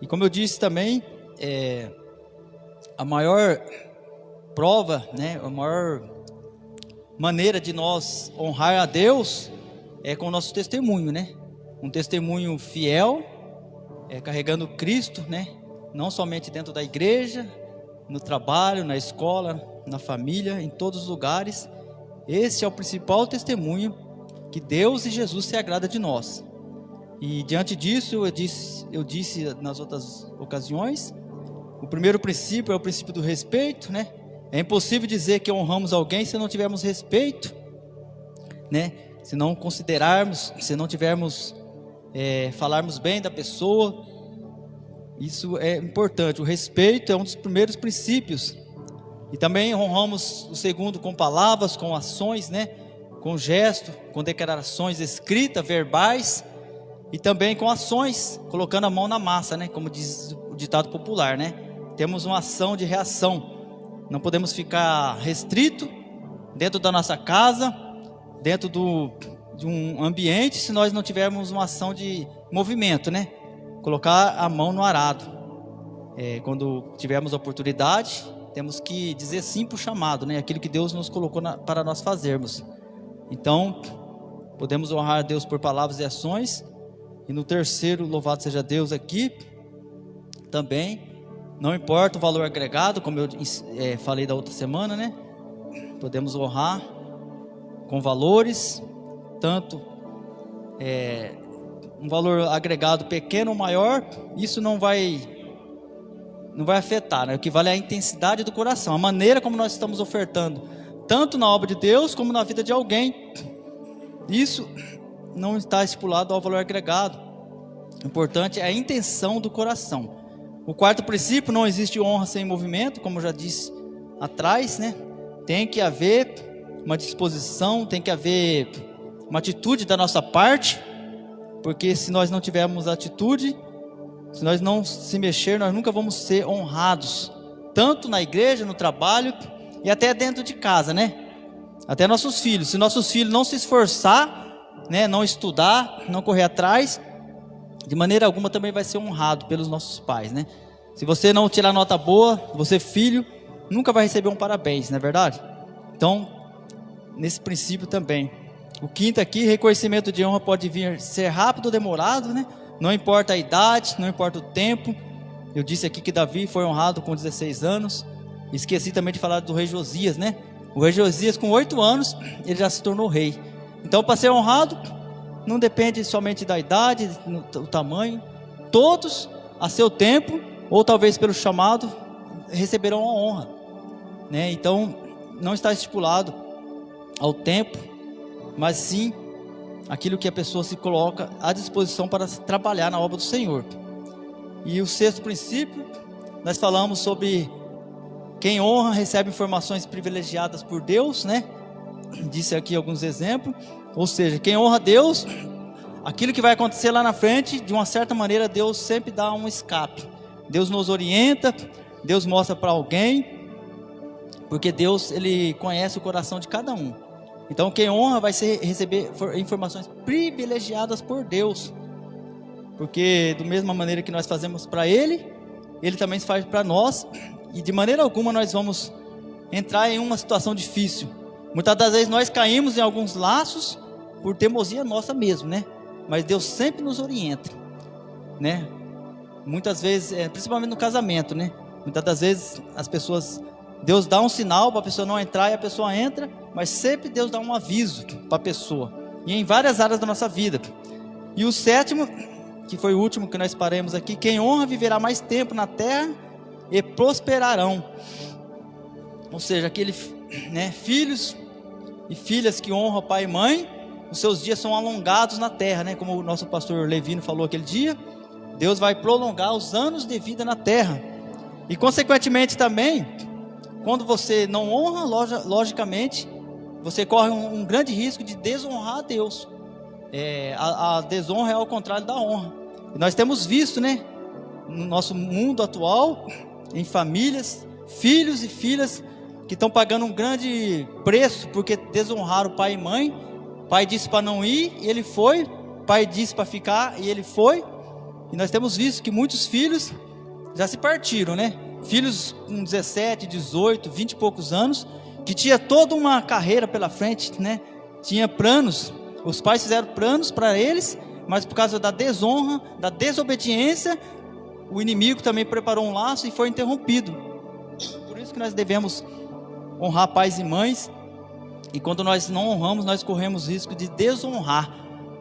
E como eu disse também, a maior prova, né, a maior maneira de nós honrar a Deus é com o nosso testemunho, né? Um testemunho fiel, carregando Cristo, né? Não somente dentro da igreja, no trabalho, na escola, na família, em todos os lugares. Esse é o principal testemunho que Deus e Jesus se agrada de nós. E diante disso, eu disse nas outras ocasiões, o primeiro princípio é o princípio do respeito, né? É impossível dizer que honramos alguém se não tivermos respeito, né? Se não considerarmos, se não tivermos, falarmos bem da pessoa. Isso é importante. O respeito é um dos primeiros princípios. E também honramos o segundo com palavras, com ações, né? Com gesto, com declarações escritas, verbais, e também com ações, colocando a mão na massa, né? Como diz o ditado popular, né? Temos uma ação de reação. Não podemos ficar restrito dentro da nossa casa, dentro de um ambiente, se nós não tivermos uma ação de movimento, né? Colocar a mão no arado. Quando tivermos a oportunidade, temos que dizer sim para o chamado, né? Aquilo que Deus nos colocou para nós fazermos. Então, podemos honrar a Deus por palavras e ações. E no terceiro, louvado seja Deus aqui, também, não importa o valor agregado, como eu falei da outra semana, né? Podemos honrar com valores, tanto um valor agregado pequeno ou maior, isso não vai afetar, né? O que vale é a intensidade do coração, a maneira como nós estamos ofertando, tanto na obra de Deus como na vida de alguém. Isso não está estipulado ao valor agregado. O importante é a intenção do coração. O quarto princípio, não existe honra sem movimento, como eu já disse atrás, né? Tem que haver uma disposição, tem que haver uma atitude da nossa parte, porque se nós não tivermos atitude, se nós não se mexer, nós nunca vamos ser honrados, tanto na igreja, no trabalho e até dentro de casa, né? Até nossos filhos. Se nossos filhos não se esforçar, né, não estudar, não correr atrás, de maneira alguma também vai ser honrado pelos nossos pais, né? Se você não tirar nota boa, você filho, nunca vai receber um parabéns, não é verdade? Então, nesse princípio também. O quinto aqui, reconhecimento de honra pode vir ser rápido ou demorado, né? Não importa a idade, não importa o tempo. Eu disse aqui que Davi foi honrado com 16 anos. Esqueci também de falar do rei Josias, né? O rei Josias, com 8 anos, ele já se tornou rei. Então, para ser honrado, não depende somente da idade, do tamanho. Todos, a seu tempo, ou talvez pelo chamado, receberão a honra, né? Então, não está estipulado ao tempo, mas sim aquilo que a pessoa se coloca à disposição para trabalhar na obra do Senhor. E o sexto princípio, nós falamos sobre quem honra recebe informações privilegiadas por Deus, né? Disse aqui alguns exemplos. Ou seja, quem honra Deus, aquilo que vai acontecer lá na frente, de uma certa maneira, Deus sempre dá um escape. Deus nos orienta, Deus mostra para alguém, porque Deus, Ele conhece o coração de cada um. Então, quem honra vai receber informações privilegiadas por Deus, porque da mesma maneira que nós fazemos para Ele, Ele também faz para nós, e de maneira alguma nós vamos entrar em uma situação difícil. Muitas das vezes nós caímos em alguns laços por teimosia nossa mesmo, né? Mas Deus sempre nos orienta, né? Muitas vezes, principalmente no casamento, né? Muitas das vezes as pessoas, Deus dá um sinal para a pessoa não entrar e a pessoa entra, mas sempre Deus dá um aviso para a pessoa, e em várias áreas da nossa vida. E o sétimo, que foi o último que nós paramos aqui, quem honra viverá mais tempo na terra e prosperarão. Ou seja, aqueles, né, filhos e filhas que honram pai e mãe, os seus dias são alongados na terra, né? Como o nosso pastor Levino falou aquele dia, Deus vai prolongar os anos de vida na terra. E consequentemente também, quando você não honra, logicamente, você corre um grande risco de desonrar a Deus. A desonra é ao contrário da honra. E nós temos visto, né, no nosso mundo atual, em famílias, filhos e filhas que estão pagando um grande preço porque desonraram pai e mãe. Pai disse para não ir e ele foi, pai disse para ficar e ele foi, E nós temos visto que muitos filhos já se partiram, né? Filhos com 17, 18, 20 e poucos anos, que tinha toda uma carreira pela frente, né? Tinha planos, os pais fizeram planos para eles, mas por causa da desonra, da desobediência, o inimigo também preparou um laço e foi interrompido. Por isso que nós devemos honrar pais e mães, e quando nós não honramos, nós corremos risco de desonrar.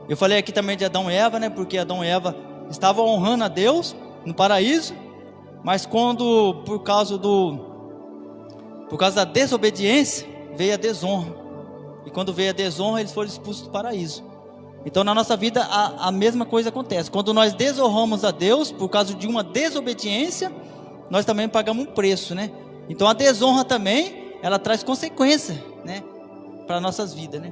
Eu falei aqui também de Adão e Eva, né? Porque Adão e Eva estavam honrando a Deus no paraíso, mas quando por causa da desobediência veio a desonra, e quando veio a desonra eles foram expulsos do paraíso. Então na nossa vida a mesma coisa acontece. Quando nós desonramos a Deus por causa de uma desobediência, nós também pagamos um preço, né? Então a desonra também, ela traz consequência, né, para nossas vidas, né?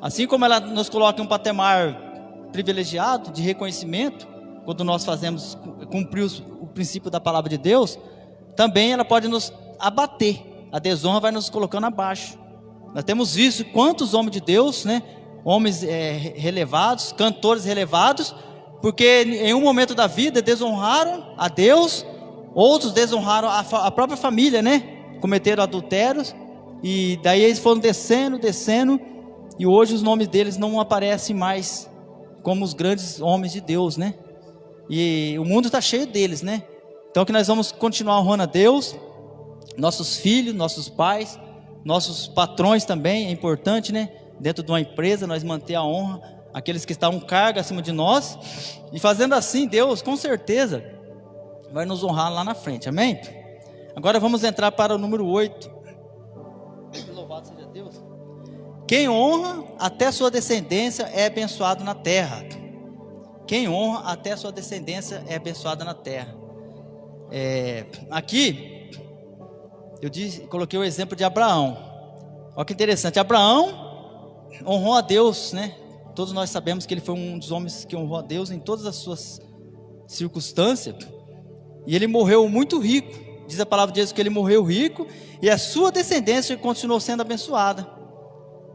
Assim como ela nos coloca em um patamar privilegiado de reconhecimento, quando nós fazemos cumprir o princípio da palavra de Deus, também ela pode nos abater. A desonra vai nos colocando abaixo. Nós temos visto quantos homens de Deus, né, homens relevados, cantores relevados, porque em um momento da vida desonraram a Deus, outros desonraram a própria família, né, cometeram adultérios, e daí eles foram descendo, e hoje os nomes deles não aparecem mais como os grandes homens de Deus, né? E o mundo está cheio deles, né? Então que nós vamos continuar honrando a Deus, nossos filhos, nossos pais, nossos patrões também, é importante, né? Dentro de uma empresa, nós manter a honra, aqueles que estão carga acima de nós, e fazendo assim, Deus com certeza vai nos honrar lá na frente, amém? Agora vamos entrar para o número 8. Louvado seja Deus. Quem honra até sua descendência é abençoado na terra. Quem honra até sua descendência é abençoado na terra. Aqui eu coloquei o exemplo de Abraão. Olha que interessante, Abraão honrou a Deus, né? Todos nós sabemos que ele foi um dos homens que honrou a Deus em todas as suas circunstâncias. E ele morreu muito rico. Diz a palavra de Deus que ele morreu rico, e a sua descendência continuou sendo abençoada.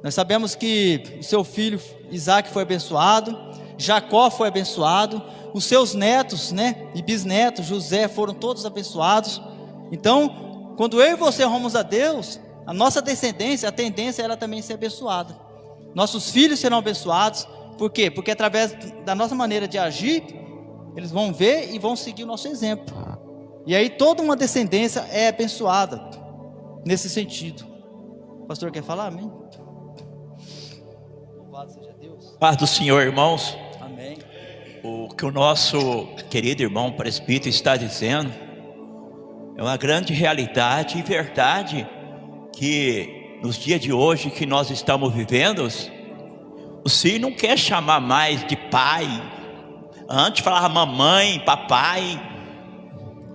Nós sabemos que o seu filho Isaac foi abençoado, Jacó foi abençoado, os seus netos, né, e bisnetos, José, foram todos abençoados. Então, quando eu e você honramos a Deus, a nossa descendência, a tendência é ela também ser abençoada. Nossos filhos serão abençoados. Por quê? Porque através da nossa maneira de agir, eles vão ver e vão seguir o nosso exemplo. E aí toda uma descendência é abençoada nesse sentido. O pastor quer falar? Amém? Louvado seja Deus. Paz do Senhor, irmãos. Amém. O que o nosso querido irmão presbítero está dizendo é uma grande realidade e verdade, que nos dias de hoje que nós estamos vivendo, o filho não quer chamar mais de pai. Antes falava mamãe, papai.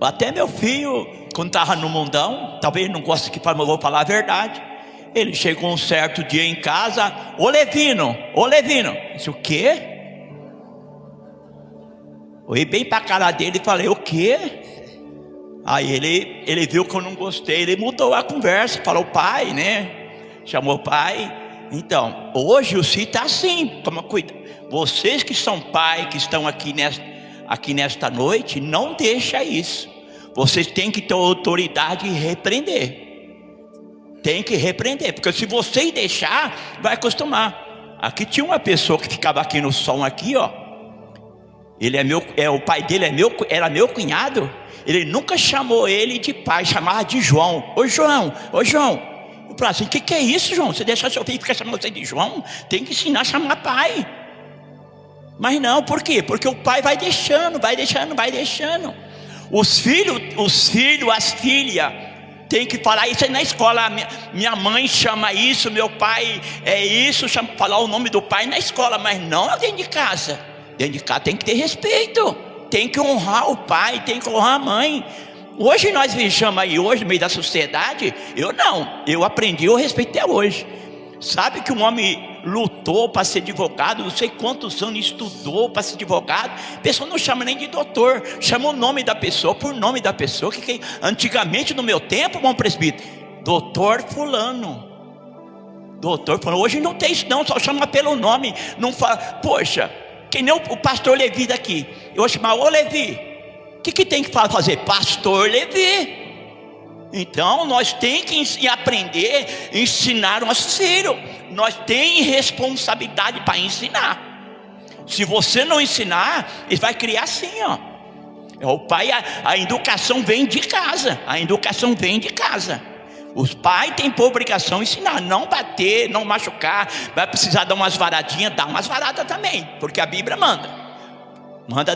Até meu filho, quando estava no mundão, talvez não goste que fale, mas eu vou falar a verdade. Ele chegou um certo dia em casa, ô Levino. Disse, o quê? Olhei bem para a cara dele e falei, o quê? Aí ele viu que eu não gostei, ele mudou a conversa, falou pai, né? Chamou o pai. Então, hoje o filho está assim, toma cuidado. Vocês que são pai, que estão aqui nesta noite, não deixa isso. Vocês têm que ter autoridade e repreender. Tem que repreender, porque se você deixar, vai acostumar. Aqui tinha uma pessoa que ficava aqui no som aqui, ó. Ele o pai dele era meu cunhado. Ele nunca chamou ele de pai, chamava de João. Ô João. Eu falei assim, o que é isso, João? Você deixa seu filho ficar chamando você de João? Tem que ensinar a chamar pai. Mas não, por quê? Porque o pai vai deixando. Os filhos, as filhas, tem que falar isso aí na escola. Minha mãe chama isso, meu pai é isso, falar o nome do pai na escola, mas não dentro de casa. Dentro de casa tem que ter respeito, tem que honrar o pai, tem que honrar a mãe. Hoje nós vejamos aí, hoje no meio da sociedade, eu aprendi, eu respeito até hoje. Sabe que um homem lutou para ser advogado, não sei quantos anos estudou para ser advogado. A pessoa não chama nem de doutor, chama o nome da pessoa por nome da pessoa. Que antigamente, no meu tempo, bom presbítero, doutor fulano. Hoje não tem isso não, só chama pelo nome. Não fala, poxa, Que nem o pastor Levi daqui. Eu vou chamar: ô Levi, o que tem que fazer? Pastor Levi. Então nós temos que aprender a ensinar nossos filhos. Nós temos responsabilidade para ensinar. Se você não ensinar, ele vai criar assim, ó. O pai, a educação vem de casa. A educação vem de casa. Os pais têm por obrigação ensinar, não bater, não machucar. Vai precisar dar umas varadinhas, dá umas varadas também, porque a Bíblia manda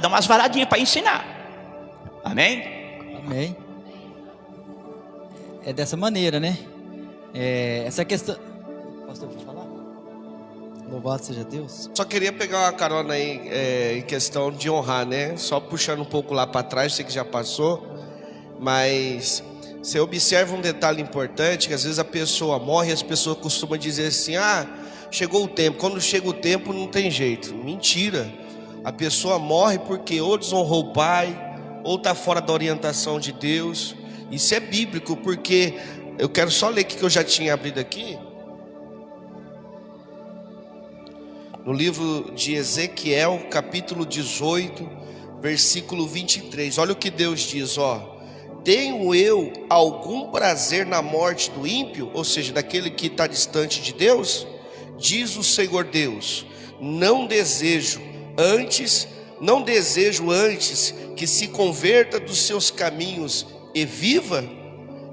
dar umas varadinhas para ensinar. Amém? Amém. É dessa maneira, né? Essa questão. Pastor, pode falar? Louvado seja Deus. Só queria pegar uma carona aí em questão de honrar, né? Só puxando um pouco lá para trás, sei que já passou, mas você observa um detalhe importante, que às vezes a pessoa morre e as pessoas costumam dizer assim: ah, chegou o tempo. Quando chega o tempo não tem jeito. Mentira. A pessoa morre porque ou desonrou o pai, ou está fora da orientação de Deus. Isso é bíblico, porque eu quero só ler o que eu já tinha abrido aqui. No livro de Ezequiel, capítulo 18, versículo 23. Olha o que Deus diz, ó: tenho eu algum prazer na morte do ímpio, ou seja, daquele que está distante de Deus? Diz o Senhor Deus: não desejo antes que se converta dos seus caminhos e viva,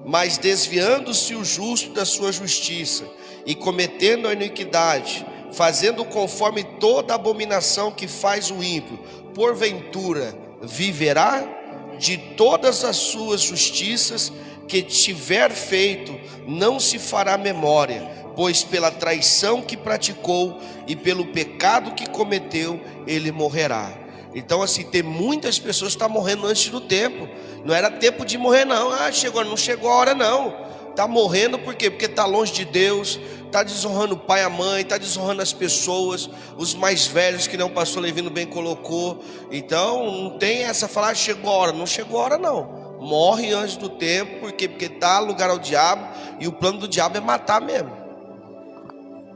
mas desviando-se o justo da sua justiça e cometendo a iniquidade, fazendo conforme toda abominação que faz o ímpio, porventura viverá? De todas as suas justiças que tiver feito, não se fará memória, pois pela traição que praticou e pelo pecado que cometeu, ele morrerá. Então assim, tem muitas pessoas que estão morrendo antes do tempo. Não era tempo de morrer não. Não chegou a hora não. Está morrendo por quê? Porque está longe de Deus, está desonrando o pai e a mãe, está desonrando as pessoas, os mais velhos, que nem o pastor Levino bem colocou. Então não tem essa falar: chegou a hora. Não chegou a hora não. Morre antes do tempo. Por quê? Porque está lugar ao diabo, e o plano do diabo é matar mesmo.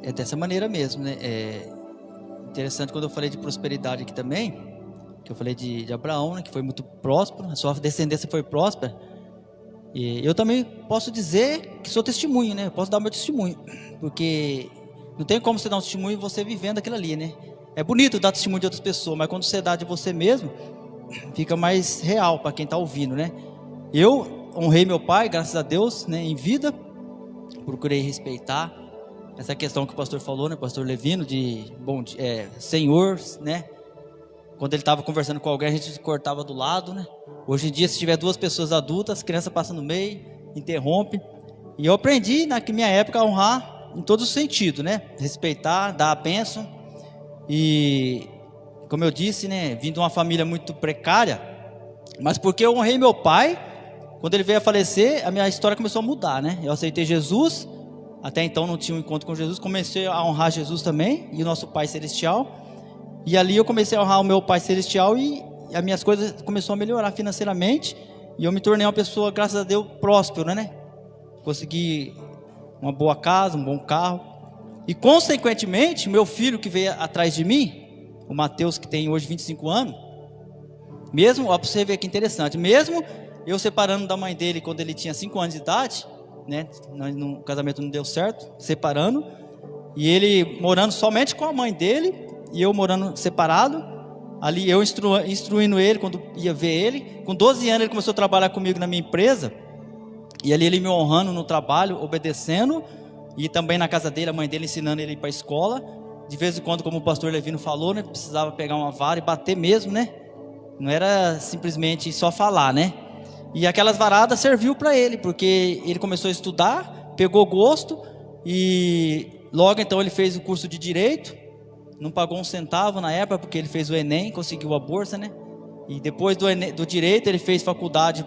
É dessa maneira mesmo, né? É interessante, quando eu falei de prosperidade aqui também, que eu falei de Abraão, né, que foi muito próspero, a sua descendência foi próspera. E eu também posso dizer que sou testemunho, né? Eu posso dar meu testemunho, porque não tem como você dar um testemunho você vivendo aquilo ali, né? É bonito dar testemunho de outras pessoas, mas quando você dá de você mesmo, fica mais real para quem está ouvindo, né? Eu honrei meu pai, graças a Deus, né, em vida. Procurei respeitar essa questão que o pastor falou, né, pastor Levino, de senhor, né? Quando ele estava conversando com alguém, a gente cortava do lado, né? Hoje em dia, se tiver duas pessoas adultas, as crianças passam no meio, interrompe. E eu aprendi na minha época a honrar em todos os sentidos, né? Respeitar, dar a bênção. E, como eu disse, né, vim de uma família muito precária, mas porque eu honrei meu pai, quando ele veio a falecer, a minha história começou a mudar, né? Eu aceitei Jesus, até então não tinha um encontro com Jesus, comecei a honrar Jesus também, e o nosso Pai Celestial. E ali eu comecei a honrar o meu Pai Celestial, e as minhas coisas começaram a melhorar financeiramente, e eu me tornei uma pessoa, graças a Deus, próspero, né? Consegui uma boa casa, um bom carro. E consequentemente, meu filho que veio atrás de mim, o Mateus, que tem hoje 25 anos, mesmo, ó, para você ver que interessante, mesmo eu separando da mãe dele quando ele tinha 5 anos de idade, né? No casamento não deu certo, separando, e ele morando somente com a mãe dele, e eu morando separado, ali eu instruindo ele quando ia ver ele. Com 12 anos ele começou a trabalhar comigo na minha empresa, e ali ele me honrando no trabalho, obedecendo, e também na casa dele, a mãe dele ensinando ele para a escola. De vez em quando, como o pastor Levino falou, né, precisava pegar uma vara e bater mesmo, né? Não era simplesmente só falar, né? E aquelas varadas serviu para ele, porque ele começou a estudar, pegou gosto, e logo então ele fez o curso de Direito. Não pagou um centavo na época, porque ele fez o Enem, conseguiu a bolsa, né? E depois do Direito ele fez faculdade,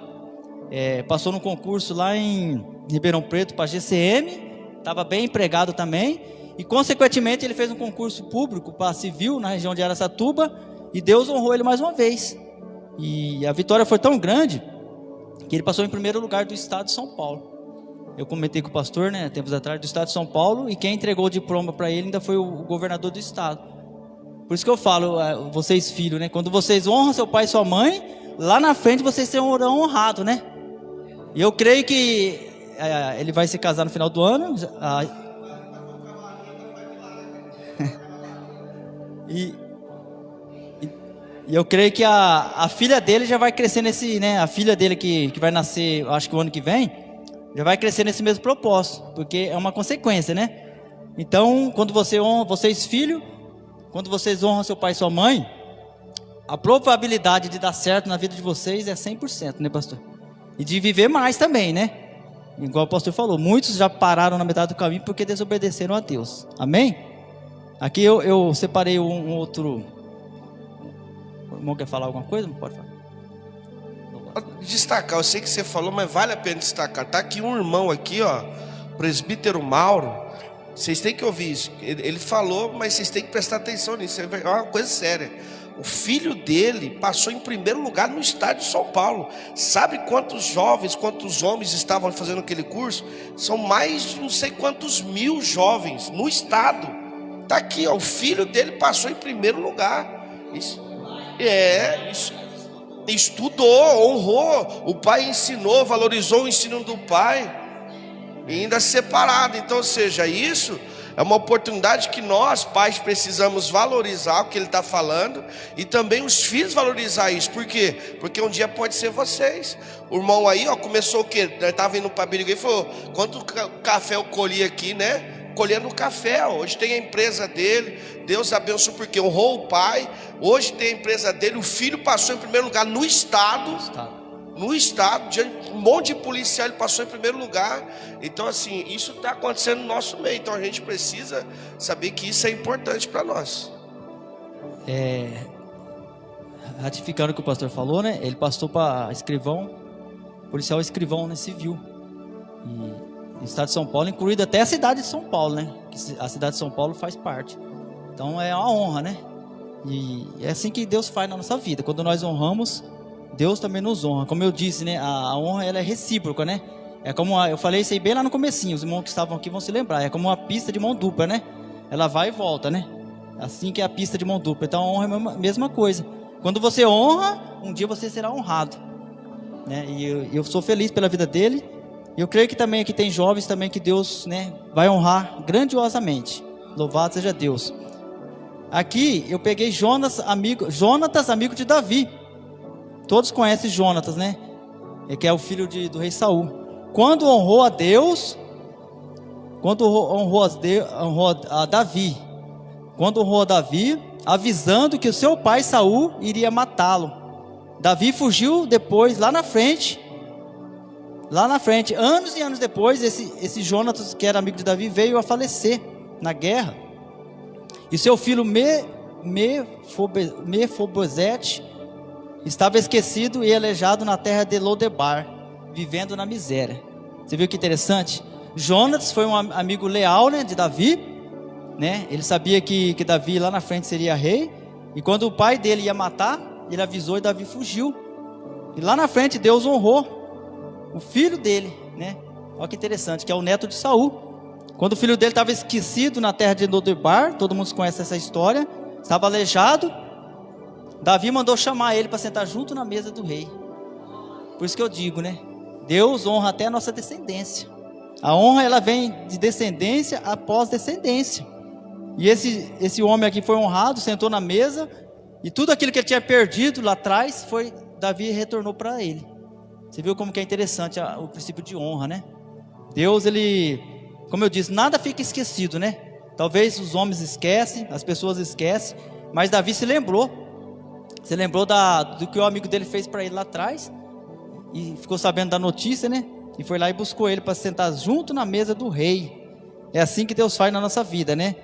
passou no concurso lá em Ribeirão Preto para GCM, estava bem empregado também. E consequentemente ele fez um concurso público para civil na região de Araçatuba, e Deus honrou ele mais uma vez. E a vitória foi tão grande que ele passou em primeiro lugar do estado de São Paulo. Eu comentei com o pastor, né, tempos atrás, do estado de São Paulo, e quem entregou o diploma para ele ainda foi o governador do estado. Por isso que eu falo, vocês filhos, né? Quando vocês honram seu pai e sua mãe, lá na frente vocês serão honrados, né? E eu creio que ele vai se casar no final do ano. E eu creio que a filha dele já vai crescer nesse, né? A filha dele que vai nascer, acho que o ano que vem, já vai crescer nesse mesmo propósito, porque é uma consequência, né? Então, quando você honra, vocês filhos, quando vocês honram seu pai e sua mãe, a probabilidade de dar certo na vida de vocês é 100%, né, pastor? E de viver mais também, né? Igual o pastor falou, muitos já pararam na metade do caminho porque desobedeceram a Deus. Amém? Aqui eu separei um outro. O irmão quer falar alguma coisa? Não pode falar. Destacar, eu sei que você falou, mas vale a pena destacar. Tá aqui um irmão aqui, ó, presbítero Mauro. Vocês têm que ouvir isso. Ele falou, mas vocês têm que prestar atenção nisso. É uma coisa séria. O filho dele passou em primeiro lugar no estado de São Paulo. Sabe quantos jovens, quantos homens estavam fazendo aquele curso? São mais de não sei quantos mil jovens no estado. Tá aqui, ó, o filho dele passou em primeiro lugar. Isso. Estudou, honrou. O pai ensinou, valorizou o ensino do pai. E ainda separado. Então, ou seja, isso é uma oportunidade que nós, pais, precisamos valorizar o que ele está falando. E também os filhos valorizar isso. Por quê? Porque um dia pode ser vocês. O irmão aí, ó, começou o quê? Ele estava indo para a Birigui e falou: quanto café eu colhi aqui, né? Colhendo café. Hoje tem a empresa dele. Deus abençoe porque honrou o pai. Hoje tem a empresa dele. O filho passou em primeiro lugar no estado. No estado, diante de um monte de policial, ele passou em primeiro lugar. Então, assim, isso está acontecendo no nosso meio. Então, a gente precisa saber que isso é importante para nós. Ratificando o que o pastor falou, né? Ele passou para escrivão, policial escrivão, né? Civil. E no estado de São Paulo, incluído até a cidade de São Paulo, né? Que a cidade de São Paulo faz parte. Então, é uma honra, né? E é assim que Deus faz na nossa vida. Quando nós honramos, Deus também nos honra. Como eu disse, né? A honra, ela é recíproca, né? É como eu falei isso aí bem lá no comecinho. Os irmãos que estavam aqui vão se lembrar. É como uma pista de mão dupla, né? Ela vai e volta, né? Assim que é a pista de mão dupla. Então a honra é a mesma coisa. Quando você honra, um dia você será honrado, né? E eu sou feliz pela vida dele. E eu creio que também aqui tem jovens também que Deus, né, vai honrar grandiosamente. Louvado seja Deus. Aqui eu peguei Jonatas, amigo de Davi. Todos conhecem Jonatas, né? Que é o filho do rei Saul. Quando honrou a Deus, honrou a Davi, avisando que o seu pai Saul iria matá-lo. Davi fugiu depois, lá na frente, anos e anos depois, esse Jonatas, que era amigo de Davi, veio a falecer na guerra. E seu filho Mefobosete estava esquecido e aleijado na terra de Lodebar, vivendo na miséria. Você viu que interessante? Jonatas foi um amigo leal, né, de Davi, né? Ele sabia que Davi lá na frente seria rei. E quando o pai dele ia matar, ele avisou e Davi fugiu. E lá na frente Deus honrou o filho dele, né? Olha que interessante, que é o neto de Saul. Quando o filho dele estava esquecido na terra de Lodebar, todo mundo conhece essa história, estava aleijado, Davi mandou chamar ele para sentar junto na mesa do rei. Por isso que eu digo, né? Deus honra até a nossa descendência. A honra, ela vem de descendência após descendência. E esse homem aqui foi honrado, sentou na mesa, e tudo aquilo que ele tinha perdido lá atrás, Davi retornou para ele. Você viu como que é interessante o princípio de honra, né? Deus, ele, como eu disse, nada fica esquecido, né? Talvez os homens esquecem, as pessoas esquecem, mas Davi se lembrou. Se lembrou do que o amigo dele fez para ele lá atrás, e ficou sabendo da notícia, né? E foi lá e buscou ele para sentar junto na mesa do rei. É assim que Deus faz na nossa vida, né?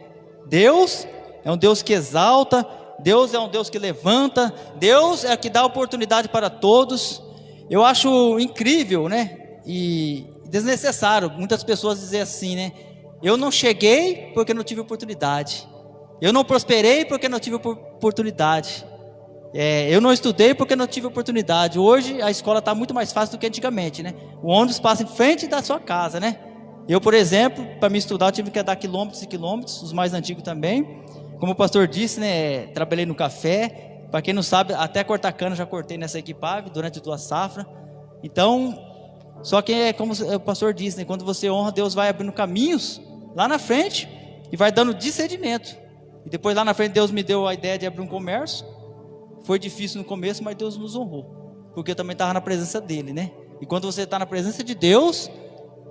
Deus é um Deus que exalta, Deus é um Deus que levanta, Deus é o que dá oportunidade para todos. Eu acho incrível, né? E desnecessário muitas pessoas dizer assim, né? Eu não cheguei porque não tive oportunidade. Eu não prosperei porque não tive oportunidade. Eu não estudei porque não tive oportunidade. Hoje a escola está muito mais fácil do que antigamente, né? O ônibus passa em frente da sua casa, né? Eu, por exemplo, para me estudar, eu tive que andar quilômetros e quilômetros, os mais antigos também. como o pastor disse, né, trabalhei no café. Para quem não sabe, até cortar cana já cortei nessa equipagem durante 2 safras. Então, só que é como o pastor disse, né, quando você honra, Deus vai abrindo caminhos lá na frente e vai dando discernimento. E depois lá na frente Deus me deu a ideia de abrir um comércio. Foi difícil no começo, mas Deus nos honrou, porque eu também estava na presença dele, né? E quando você está na presença de Deus,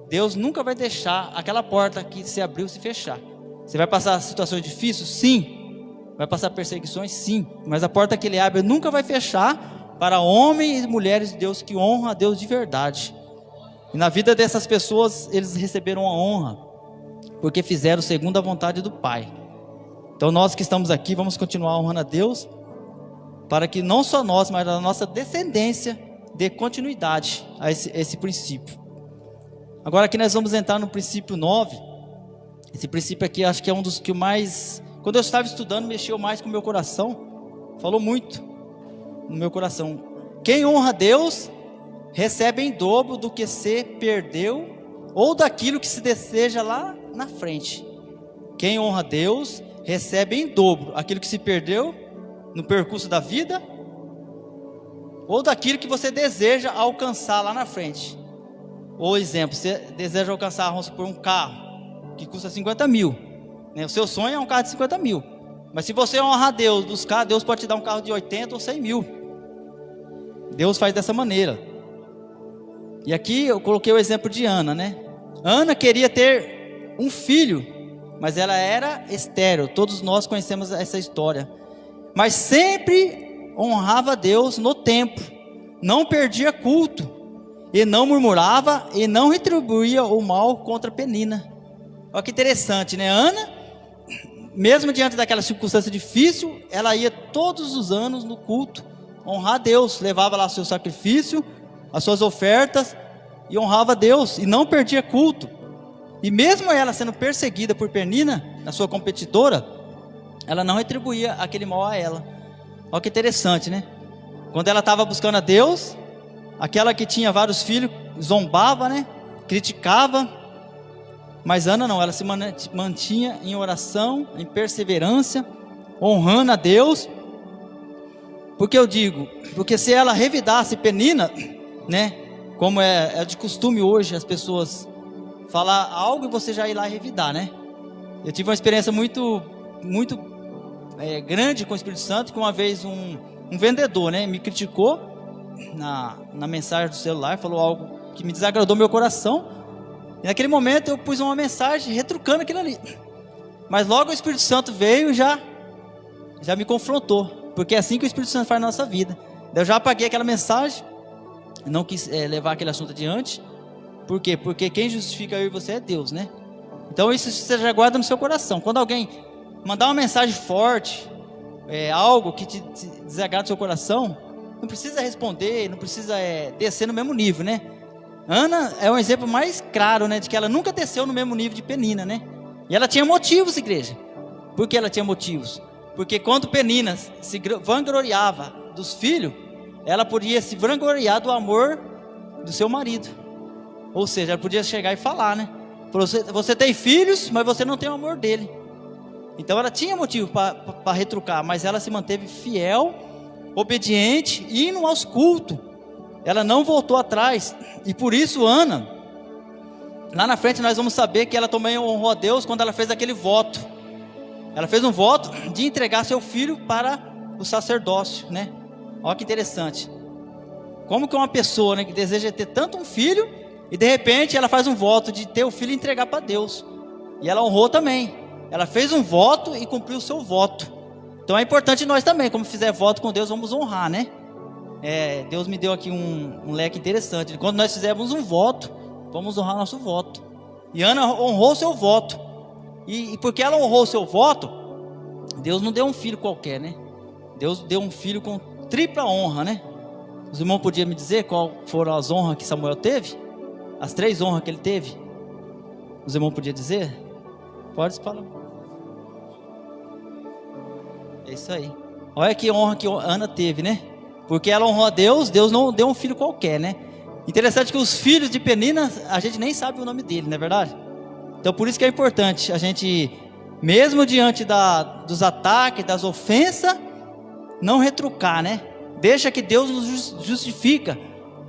Deus nunca vai deixar aquela porta que se abriu se fechar. Você vai passar situações difíceis? Sim. Vai passar perseguições? Sim. Mas a porta que ele abre nunca vai fechar para homens e mulheres de Deus que honram a Deus de verdade. E na vida dessas pessoas, eles receberam a honra, porque fizeram segundo a vontade do Pai. Então nós que estamos aqui, vamos continuar honrando a Deus, para que não só nós, mas a nossa descendência dê continuidade a esse princípio. Agora aqui nós vamos entrar no princípio 9. Esse princípio aqui acho que é um dos que mais, quando eu estava estudando, mexeu mais com o meu coração. Falou muito no meu coração. Quem honra a Deus, recebe em dobro do que se perdeu, ou daquilo que se deseja lá na frente. Quem honra a Deus, recebe em dobro aquilo que se perdeu no percurso da vida, ou daquilo que você deseja alcançar lá na frente. Ou exemplo, você deseja alcançar, vamos supor, um carro que custa 50 mil, né? O seu sonho é um carro de 50 mil, mas se você honrar a Deus, buscar, Deus pode te dar um carro de 80 ou 100 mil. Deus faz dessa maneira. E aqui eu coloquei o exemplo de Ana, né? Ana queria ter um filho, mas ela era estéril. Todos nós conhecemos essa história. Mas sempre honrava a Deus no tempo, não perdia culto, e não murmurava, e não retribuía o mal contra Penina. Olha que interessante, né? Ana, mesmo diante daquela circunstância difícil, ela ia todos os anos no culto, honrar a Deus, levava lá seu sacrifício, as suas ofertas, e honrava a Deus, e não perdia culto. E mesmo ela sendo perseguida por Penina, a sua competidora, ela não retribuía aquele mal a ela. Olha que interessante, né? Quando ela estava buscando a Deus, aquela que tinha vários filhos zombava, né? Criticava. Mas Ana não, ela se mantinha em oração, em perseverança, honrando a Deus. Porque eu digo, porque se ela revidasse Penina, né? Como é de costume hoje as pessoas falar algo e você já ir lá e revidar, né? Eu tive uma experiência muito grande com o Espírito Santo, que uma vez um vendedor, né, me criticou na mensagem do celular, falou algo que me desagradou meu coração, e naquele momento eu pus uma mensagem retrucando aquilo ali, mas logo o Espírito Santo veio e já me confrontou, porque é assim que o Espírito Santo faz na nossa vida. Eu já apaguei aquela mensagem, não quis levar aquele assunto adiante. Por quê? Porque quem justifica eu e você é Deus, né? Então isso você já guarda no seu coração. Quando alguém mandar uma mensagem forte, algo que te desagrada no seu coração, não precisa responder, não precisa descer no mesmo nível, né? Ana é um exemplo mais claro, né, de que ela nunca desceu no mesmo nível de Penina, né? E ela tinha motivos, igreja. Por que ela tinha motivos? Porque quando Penina se vangloriava dos filhos, ela podia se vangloriar do amor do seu marido. Ou seja, ela podia chegar e falar, né? Você tem filhos, mas você não tem o amor dele. Então ela tinha motivo para retrucar, mas ela se manteve fiel, obediente, indo aos cultos. Ela não voltou atrás. E por isso Ana, lá na frente nós vamos saber que ela também honrou a Deus quando ela fez aquele voto. Ela fez um voto de entregar seu filho para o sacerdócio, né? Olha que interessante. Como que uma pessoa, né, que deseja ter tanto um filho, e de repente ela faz um voto de ter o filho e entregar para Deus. E ela honrou também. Ela fez um voto e cumpriu o seu voto. Então é importante nós também, como fizer voto com Deus, vamos honrar, né? Deus me deu aqui um leque interessante. Quando nós fizermos um voto, vamos honrar nosso voto. E Ana honrou o seu voto. E porque ela honrou o seu voto, Deus não deu um filho qualquer, né? Deus deu um filho com tripla honra, né? Os irmãos podiam me dizer qual foram as honras que Samuel teve? As 3 honras que ele teve? Os irmãos podiam dizer? Pode falar. É isso aí. Olha que honra que Ana teve, né? Porque ela honrou a Deus, Deus não deu um filho qualquer, né? Interessante que os filhos de Penina, a gente nem sabe o nome dele, não é verdade? Então por isso que é importante a gente mesmo diante dos ataques, das ofensas, não retrucar, né? Deixa que Deus nos justifica.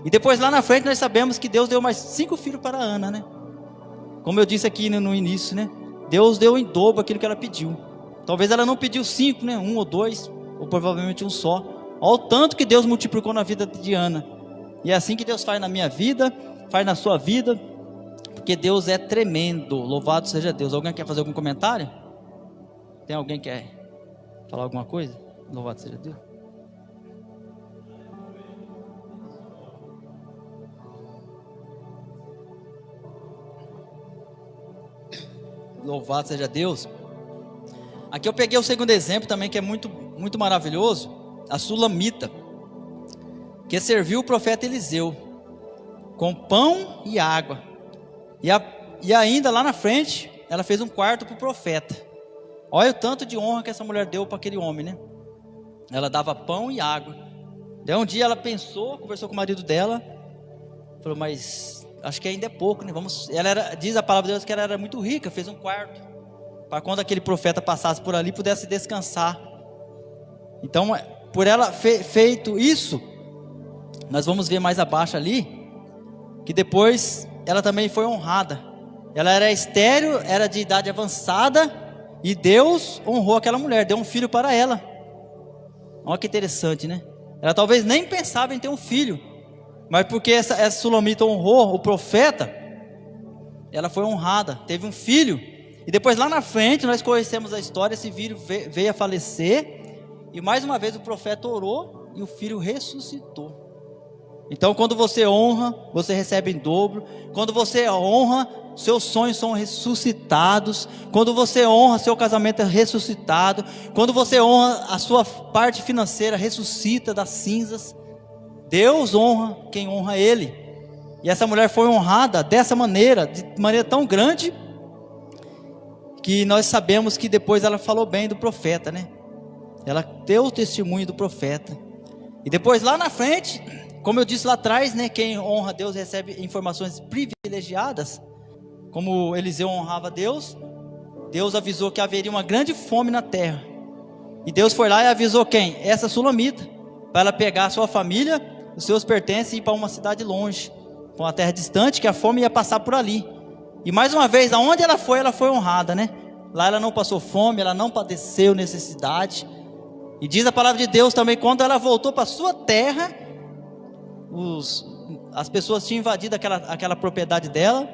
E depois lá na frente nós sabemos que Deus deu mais 5 filhos para Ana, né? Como eu disse aqui no início, né? Deus deu em dobro aquilo que ela pediu. Talvez ela não pediu 5, né? 1 ou 2, ou provavelmente um só. Olha o tanto que Deus multiplicou na vida de Ana. E é assim que Deus faz na minha vida, faz na sua vida, porque Deus é tremendo. Louvado seja Deus. Alguém quer fazer algum comentário? Tem alguém que quer falar alguma coisa? Louvado seja Deus. Louvado seja Deus. Aqui eu peguei o segundo exemplo também, que é muito, muito maravilhoso. A Sulamita, que serviu o profeta Eliseu com pão e água. E ainda lá na frente, ela fez um quarto para o profeta. Olha o tanto de honra que essa mulher deu para aquele homem, né? Ela dava pão e água. Daí um dia ela pensou, conversou com o marido dela, falou, mas acho que ainda é pouco, né? Diz a palavra de Deus que ela era muito rica, fez um quarto, para quando aquele profeta passasse por ali, pudesse descansar. Então, por ela feito isso, nós vamos ver mais abaixo ali, que depois ela também foi honrada. Ela era estéril, era de idade avançada, e Deus honrou aquela mulher, deu um filho para ela. Olha que interessante, né? Ela talvez nem pensava em ter um filho, mas porque essa Sulamita honrou o profeta, ela foi honrada, teve um filho. E depois lá na frente nós conhecemos a história, esse filho veio a falecer, e mais uma vez o profeta orou, e o filho ressuscitou. Então quando você honra, você recebe em dobro. Quando você honra, seus sonhos são ressuscitados. Quando você honra, seu casamento é ressuscitado. Quando você honra, a sua parte financeira ressuscita das cinzas. Deus honra quem honra Ele. E essa mulher foi honrada dessa maneira, de maneira tão grande, que nós sabemos que depois ela falou bem do profeta, né? Ela deu o testemunho do profeta. E depois lá na frente, como eu disse lá atrás, né? Quem honra Deus recebe informações privilegiadas. Como Eliseu honrava Deus, Deus avisou que haveria uma grande fome na terra. E Deus foi lá e avisou quem? Essa Sulamita, para ela pegar a sua família, os seus pertences e ir para uma cidade longe, para uma terra distante, que a fome ia passar por ali. E mais uma vez, aonde ela foi honrada, né? Lá ela não passou fome, ela não padeceu necessidade. E diz a palavra de Deus também, quando ela voltou para a sua terra, as pessoas tinham invadido aquela propriedade dela.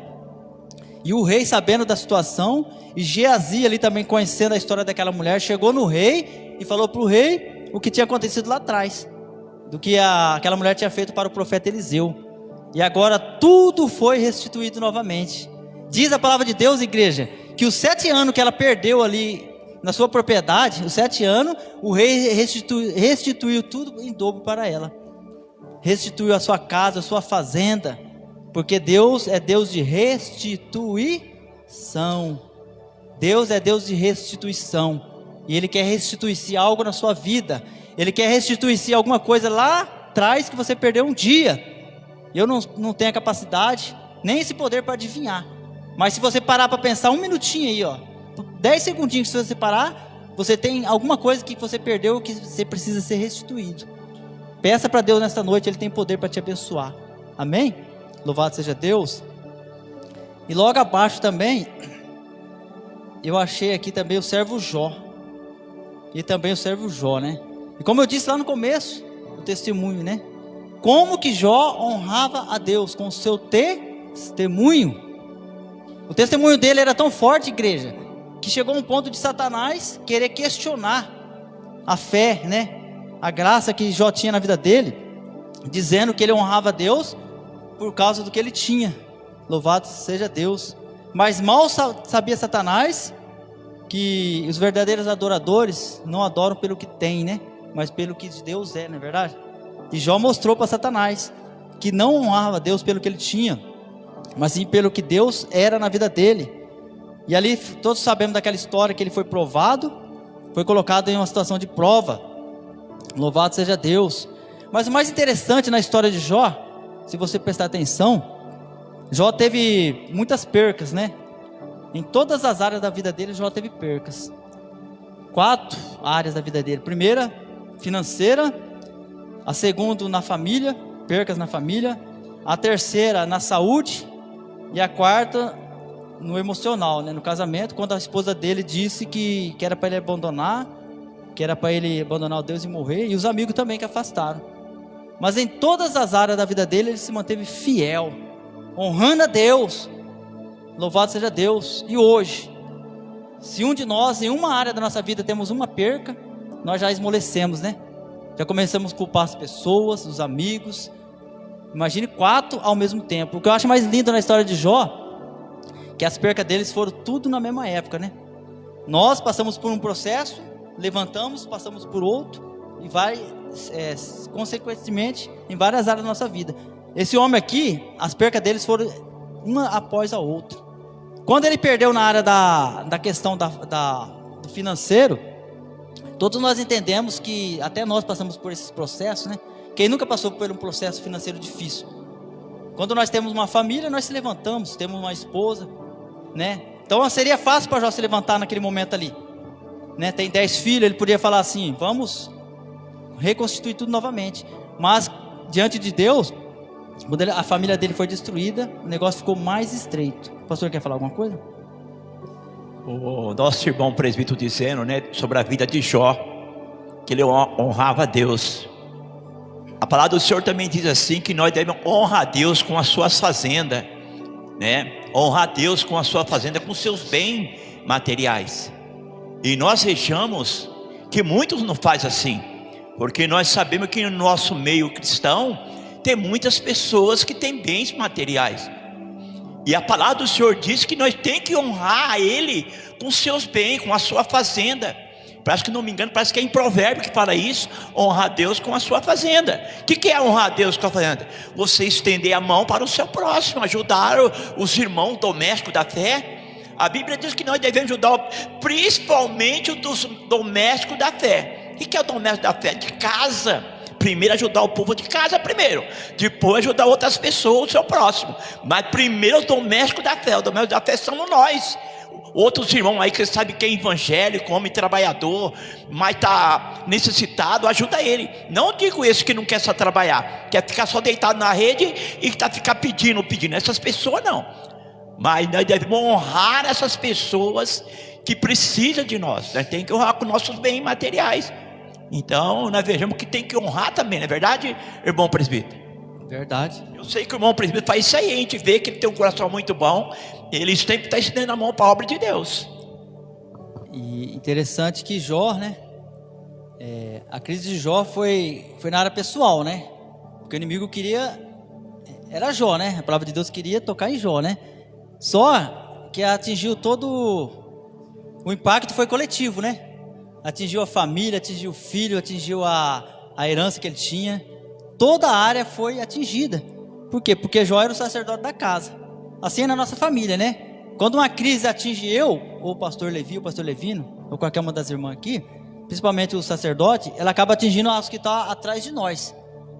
E o rei, sabendo da situação, e Geazi ali também conhecendo a história daquela mulher, chegou no rei e falou para o rei o que tinha acontecido lá atrás, do que aquela mulher tinha feito para o profeta Eliseu. E agora tudo foi restituído novamente. Diz a palavra de Deus, igreja, que os 7 anos que ela perdeu ali na sua propriedade, os 7 anos, o rei restituiu tudo em dobro para ela. Restituiu a sua casa, a sua fazenda, porque Deus é Deus de restituição. Deus é Deus de restituição. E Ele quer restituir algo na sua vida. Ele quer restituir alguma coisa lá atrás que você perdeu um dia. Eu não tenho a capacidade, nem esse poder para adivinhar. Mas se você parar para pensar um minutinho aí, 10 segundinhos, se você parar, você tem alguma coisa que você perdeu que você precisa ser restituído. Peça para Deus nesta noite, Ele tem poder para te abençoar. Amém? Louvado seja Deus. E logo abaixo também, eu achei aqui também o servo Jó. E também o servo Jó, né? E como eu disse lá no começo, o testemunho, né? Como que Jó honrava a Deus com o seu testemunho. O testemunho dele era tão forte, igreja, que chegou a um ponto de Satanás querer questionar a fé, né? A graça que Jó tinha na vida dele, dizendo que ele honrava a Deus por causa do que ele tinha. Louvado seja Deus. Mas mal sabia Satanás que os verdadeiros adoradores não adoram pelo que tem, né? Mas pelo que Deus é, não é verdade? E Jó mostrou para Satanás que não honrava Deus pelo que ele tinha, mas sim pelo que Deus era na vida dele. E ali todos sabemos daquela história que ele foi provado, foi colocado em uma situação de prova. Louvado seja Deus. Mas o mais interessante na história de Jó, se você prestar atenção, Jó teve muitas percas, né? Em todas as áreas da vida dele, Jó teve percas. 4 áreas da vida dele. Primeira, financeira. A segunda, na família, percas na família. A terceira, na saúde. E a quarta, no emocional, né? No casamento, quando a esposa dele disse que era para ele abandonar, que era para ele abandonar o Deus e morrer. E os amigos também que afastaram. Mas em todas as áreas da vida dele, ele se manteve fiel, honrando a Deus. Louvado seja Deus. E hoje, se um de nós, em uma área da nossa vida, temos uma perca, nós já esmolecemos, né? Já começamos a culpar as pessoas, os amigos. Imagine 4 ao mesmo tempo. O que eu acho mais lindo na história de Jó, que as percas deles foram tudo na mesma época, né? Nós passamos por um processo, levantamos, passamos por outro, e vai, consequentemente, em várias áreas da nossa vida. Esse homem aqui, as percas deles foram uma após a outra. Quando ele perdeu na área da questão do financeiro, todos nós entendemos que, até nós passamos por esses processos, né? Quem nunca passou por um processo financeiro difícil? Quando nós temos uma família, nós se levantamos, temos uma esposa, né? Então seria fácil para Jó se levantar naquele momento ali, né? Tem 10 filhos, ele poderia falar assim, vamos reconstituir tudo novamente. Mas diante de Deus, quando a família dele foi destruída, o negócio ficou mais estreito. O pastor quer falar alguma coisa? O nosso irmão presbítero dizendo, né, sobre a vida de Jó, que ele honrava a Deus. A palavra do Senhor também diz assim, que nós devemos honrar a Deus com as suas fazendas, né? Honrar a Deus com a sua fazenda, com seus bens materiais. E nós vejamos que muitos não fazem assim, porque nós sabemos que no nosso meio cristão tem muitas pessoas que têm bens materiais. E a palavra do Senhor diz que nós temos que honrar a Ele com seus bens, com a sua fazenda. Parece que, não me engano, parece que é em Provérbio que fala isso. Honrar a Deus com a sua fazenda. O que é honrar a Deus com a fazenda? Você estender a mão para o seu próximo, ajudar os irmãos domésticos da fé. A Bíblia diz que nós devemos ajudar principalmente os domésticos da fé. O que é o doméstico da fé? De casa. Primeiro ajudar o povo de casa primeiro, depois ajudar outras pessoas, o seu próximo. Mas primeiro o doméstico da fé. O doméstico da fé somos nós. Outros irmãos aí que você sabe que é evangélico, homem trabalhador, mas está necessitado, ajuda ele. Não digo esse que não quer só trabalhar, quer ficar só deitado na rede e ficar pedindo. Essas pessoas não. Mas nós devemos honrar essas pessoas que precisam de nós. Nós temos que honrar com nossos bens materiais. Então nós vejamos que tem que honrar também, não é verdade, irmão presbítero? Verdade. Eu sei que o irmão presbítero faz isso aí, a gente vê que ele tem um coração muito bom. Ele sempre está estendendo a mão para a obra de Deus. E interessante que Jó, né? A crise de Jó foi na área pessoal, né? Porque o inimigo queria, era Jó, né? A palavra de Deus queria tocar em Jó, né? Só que atingiu todo o impacto foi coletivo, né? Atingiu a família, atingiu o filho, atingiu a herança que ele tinha. Toda a área foi atingida. Por quê? Porque Jó era o sacerdote da casa. Assim é na nossa família, né? Quando uma crise atinge eu, ou o pastor Levi, ou o pastor Levino, ou qualquer uma das irmãs aqui, principalmente o sacerdote, ela acaba atingindo os que estão atrás de nós.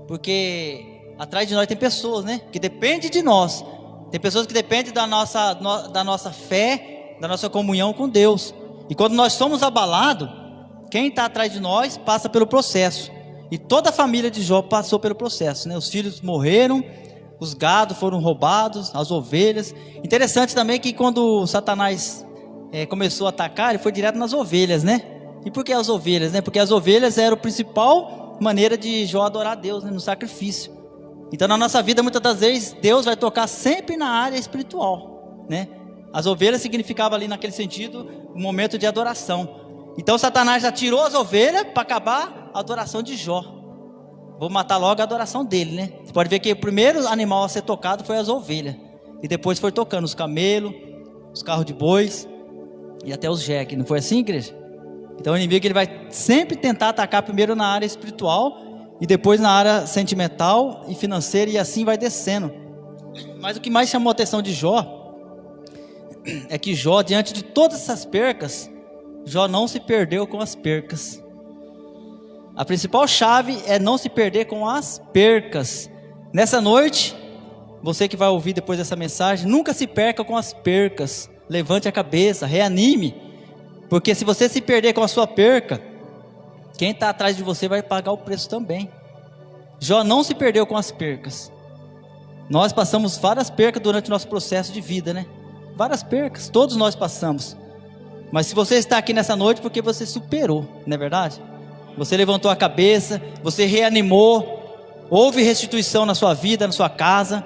Porque atrás de nós tem pessoas, né? Que dependem de nós. Tem pessoas que dependem da nossa fé, da nossa comunhão com Deus. E quando nós somos abalados, quem está atrás de nós passa pelo processo. E toda a família de Jó passou pelo processo, né? Os filhos morreram, os gados foram roubados, as ovelhas. Interessante também que quando Satanás começou a atacar, ele foi direto nas ovelhas, né? E por que as ovelhas, né? Porque as ovelhas eram a principal maneira de Jó adorar a Deus, né? No sacrifício. Então na nossa vida, muitas das vezes, Deus vai tocar sempre na área espiritual, né? As ovelhas significavam ali naquele sentido um momento de adoração. Então Satanás já tirou as ovelhas para acabar a adoração de Jó. Vou matar logo a adoração dele, né? Você pode ver que o primeiro animal a ser tocado foi as ovelhas. E depois foi tocando os camelos, os carros de bois e até os jeques. Não foi assim, igreja? Então o inimigo ele vai sempre tentar atacar primeiro na área espiritual e depois na área sentimental e financeira, e assim vai descendo. Mas o que mais chamou a atenção de Jó é que Jó, diante de todas essas percas, Jó não se perdeu com as percas. A principal chave é não se perder com as percas. Nessa noite, você que vai ouvir depois dessa mensagem, nunca se perca com as percas. levante a cabeça, reanime, porque se você se perder com a sua perca, quem está atrás de você vai pagar o preço também. Jó não se perdeu com as percas. Nós passamos várias percas durante o nosso processo de vida, né? Várias percas, todos nós passamos. Mas se você está aqui nessa noite, porque você superou, não é verdade? Você levantou a cabeça, você reanimou, houve restituição na sua vida, na sua casa.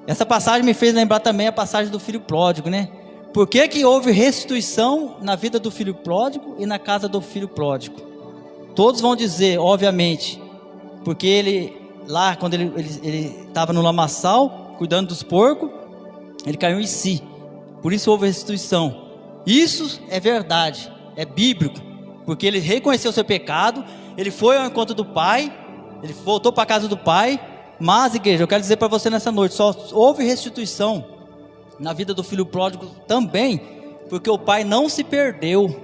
Essa passagem me fez lembrar também a passagem do filho pródigo, né? Por que que houve restituição na vida do filho pródigo e na casa do filho pródigo? Todos vão dizer, obviamente, porque ele, lá quando ele estava no lamaçal, cuidando dos porcos, ele caiu em si. Por isso houve restituição. Isso é verdade, é bíblico, porque ele reconheceu seu pecado, ele foi ao encontro do Pai, ele voltou para a casa do Pai. Mas, igreja, eu quero dizer para você nessa noite, só houve restituição na vida do filho pródigo também, porque o pai não se perdeu.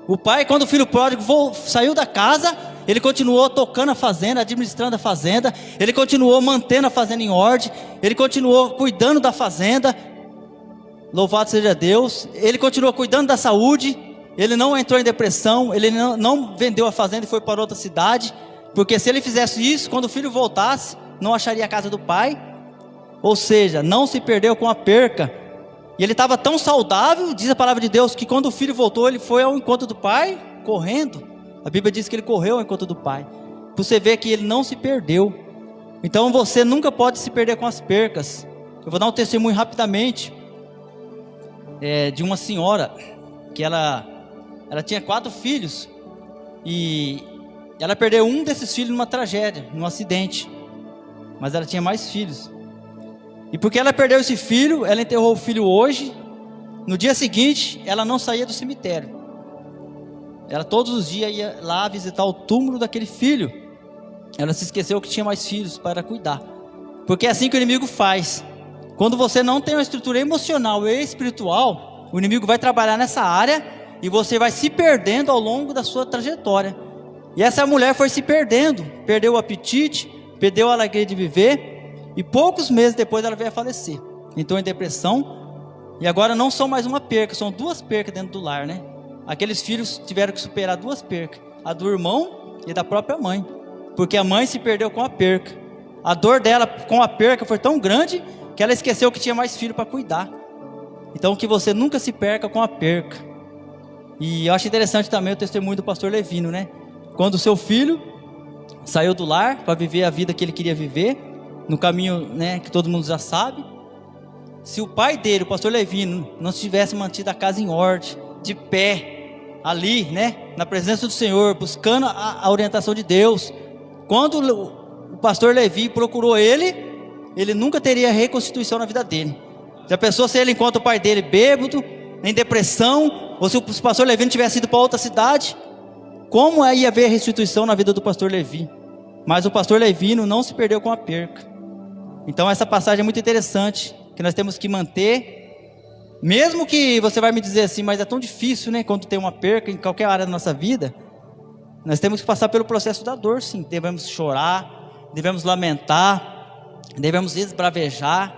O pai, quando o filho pródigo saiu da casa, ele continuou tocando a fazenda, administrando a fazenda, ele continuou mantendo a fazenda em ordem, ele continuou cuidando da fazenda, louvado seja Deus, ele continuou cuidando da saúde, ele não entrou em depressão, ele não vendeu a fazenda e foi para outra cidade, porque se ele fizesse isso, quando o filho voltasse, não acharia a casa do pai. Ou seja, não se perdeu com a perca. E ele estava tão saudável, diz a palavra de Deus, que quando o filho voltou, ele foi ao encontro do pai, correndo. A Bíblia diz que ele correu ao encontro do pai. Você vê que ele não se perdeu. Então você nunca pode se perder com as percas. Eu vou dar um testemunho rapidamente, de uma senhora, que ela tinha 4 filhos, e ela perdeu um desses filhos numa tragédia, num acidente. Mas ela tinha mais filhos. E porque ela perdeu esse filho, ela enterrou o filho hoje. No dia seguinte, ela não saía do cemitério. Ela todos os dias ia lá visitar o túmulo daquele filho. Ela se esqueceu que tinha mais filhos para cuidar. Porque é assim que o inimigo faz. Quando você não tem uma estrutura emocional e espiritual, o inimigo vai trabalhar nessa área e você vai se perdendo ao longo da sua trajetória. E essa mulher foi se perdendo, perdeu o apetite, perdeu a alegria de viver, e poucos meses depois ela veio a falecer. Entrou em depressão, e agora não são mais uma perca, são 2 percas dentro do lar, né? Aqueles filhos tiveram que superar 2 percas, a do irmão e da própria mãe, porque a mãe se perdeu com a perca. A dor dela com a perca foi tão grande que ela esqueceu que tinha mais filho para cuidar. Então que você nunca se perca com a perca. E eu acho interessante também o testemunho do pastor Levino, né? Quando o seu filho saiu do lar para viver a vida que ele queria viver, no caminho, né, que todo mundo já sabe. Se o pai dele, o pastor Levino, não tivesse mantido a casa em ordem, de pé, ali, né, na presença do Senhor, buscando a orientação de Deus, quando o pastor Levi procurou ele nunca teria reconstituição na vida dele. Já pensou se ele encontra o pai dele bêbado, em depressão, ou se o pastor Levi não tivesse ido para outra cidade? Como ia haver restituição na vida do pastor Levi? Mas o pastor Levino não se perdeu com a perca. Então essa passagem é muito interessante, que nós temos que manter, mesmo que você vai me dizer assim, mas é tão difícil, né, quando tem uma perca em qualquer área da nossa vida. Nós temos que passar pelo processo da dor, sim. Devemos chorar, devemos lamentar, devemos esbravejar,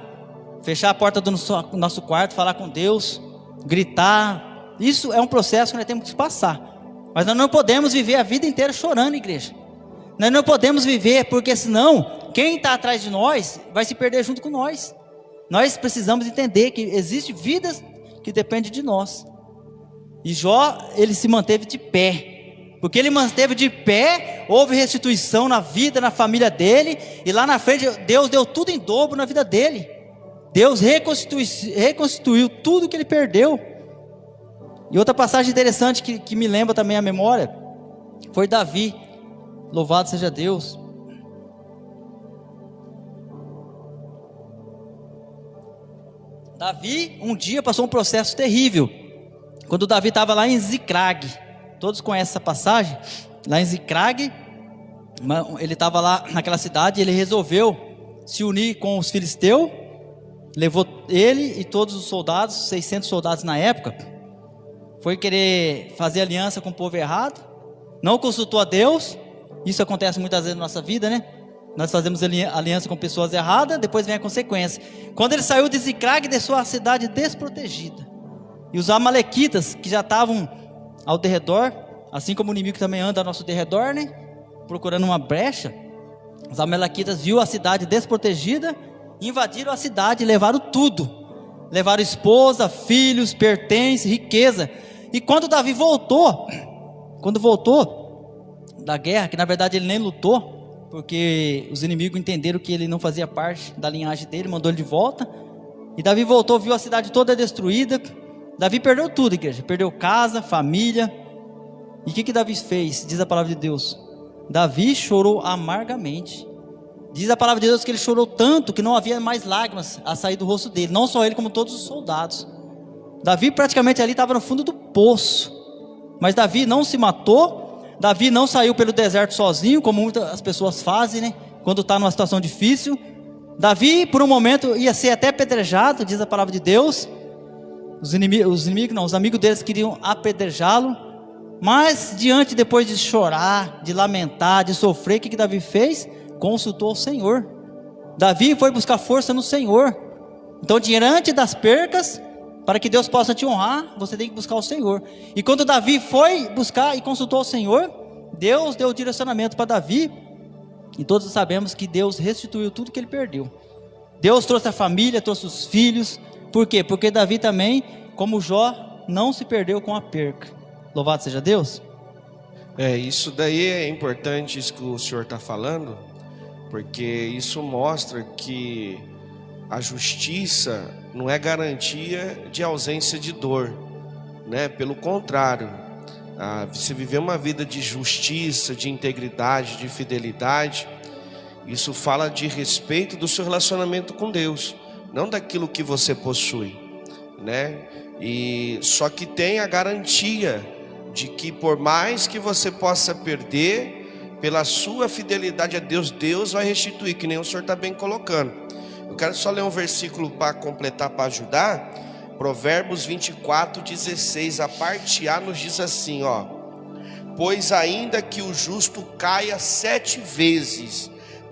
fechar a porta do nosso quarto, falar com Deus, gritar. Isso é um processo que nós temos que passar. Mas nós não podemos viver a vida inteira chorando, igreja. Nós não podemos viver, porque senão, quem está atrás de nós, vai se perder junto com nós. Nós precisamos entender que existem vidas que dependem de nós. E Jó, ele se manteve de pé. Porque ele manteve de pé, houve restituição na vida, na família dele. E lá na frente, Deus deu tudo em dobro na vida dele. Deus reconstituiu tudo que ele perdeu. E outra passagem interessante que me lembra também a memória, foi Davi. Louvado seja Deus. Davi um dia passou um processo terrível. Quando Davi estava lá em Ziclag, todos conhecem essa passagem, lá em Ziclag, ele estava lá naquela cidade, ele resolveu se unir com os filisteus, levou ele e todos os soldados, 600 soldados na época, foi querer fazer aliança com o povo errado, não consultou a Deus. Isso acontece muitas vezes na nossa vida, né? Nós fazemos aliança com pessoas erradas, depois vem a consequência. Quando ele saiu de Ziclag, deixou a cidade desprotegida. E os amalequitas, que já estavam ao derredor, assim como o inimigo também anda ao nosso derredor, né? Procurando uma brecha. Os amalequitas viu a cidade desprotegida, invadiram a cidade e levaram tudo. Levaram esposa, filhos, pertences, riqueza. E quando Davi voltou da guerra, que na verdade ele nem lutou, porque os inimigos entenderam que ele não fazia parte da linhagem dele, mandou ele de volta. E Davi voltou, viu a cidade toda destruída. Davi perdeu tudo, igreja, perdeu casa, família. E o que Davi fez? Diz a palavra de Deus: Davi chorou amargamente. Diz a palavra de Deus que ele chorou tanto que não havia mais lágrimas a sair do rosto dele, não só ele como todos os soldados. Davi praticamente ali estava no fundo do poço. Mas Davi não se matou. Davi não saiu pelo deserto sozinho, como muitas pessoas fazem, né? Quando está numa situação difícil. Davi, por um momento, ia ser até apedrejado, diz a palavra de Deus. Os amigos deles queriam apedrejá-lo. Mas depois de chorar, de lamentar, de sofrer, o que Davi fez? Consultou o Senhor. Davi foi buscar força no Senhor. Então, diante das percas, para que Deus possa te honrar, você tem que buscar o Senhor. E quando Davi foi buscar e consultou o Senhor, Deus deu o direcionamento para Davi. E todos sabemos que Deus restituiu tudo que ele perdeu. Deus trouxe a família, trouxe os filhos. Por quê? Porque Davi também, como Jó, não se perdeu com a perca. Louvado seja Deus. Isso daí é importante, isso que o senhor está falando, porque isso mostra que a justiça não é garantia de ausência de dor, né? Pelo contrário, você viver uma vida de justiça, de integridade, de fidelidade, isso fala de respeito do seu relacionamento com Deus, não daquilo que você possui, né? E só que tem a garantia de que por mais que você possa perder, pela sua fidelidade a Deus, Deus vai restituir, que nem o senhor está bem colocando. Eu quero só ler um versículo para completar, para ajudar. Provérbios 24:16, a parte A nos diz assim, ó: pois ainda que o justo caia 7 vezes,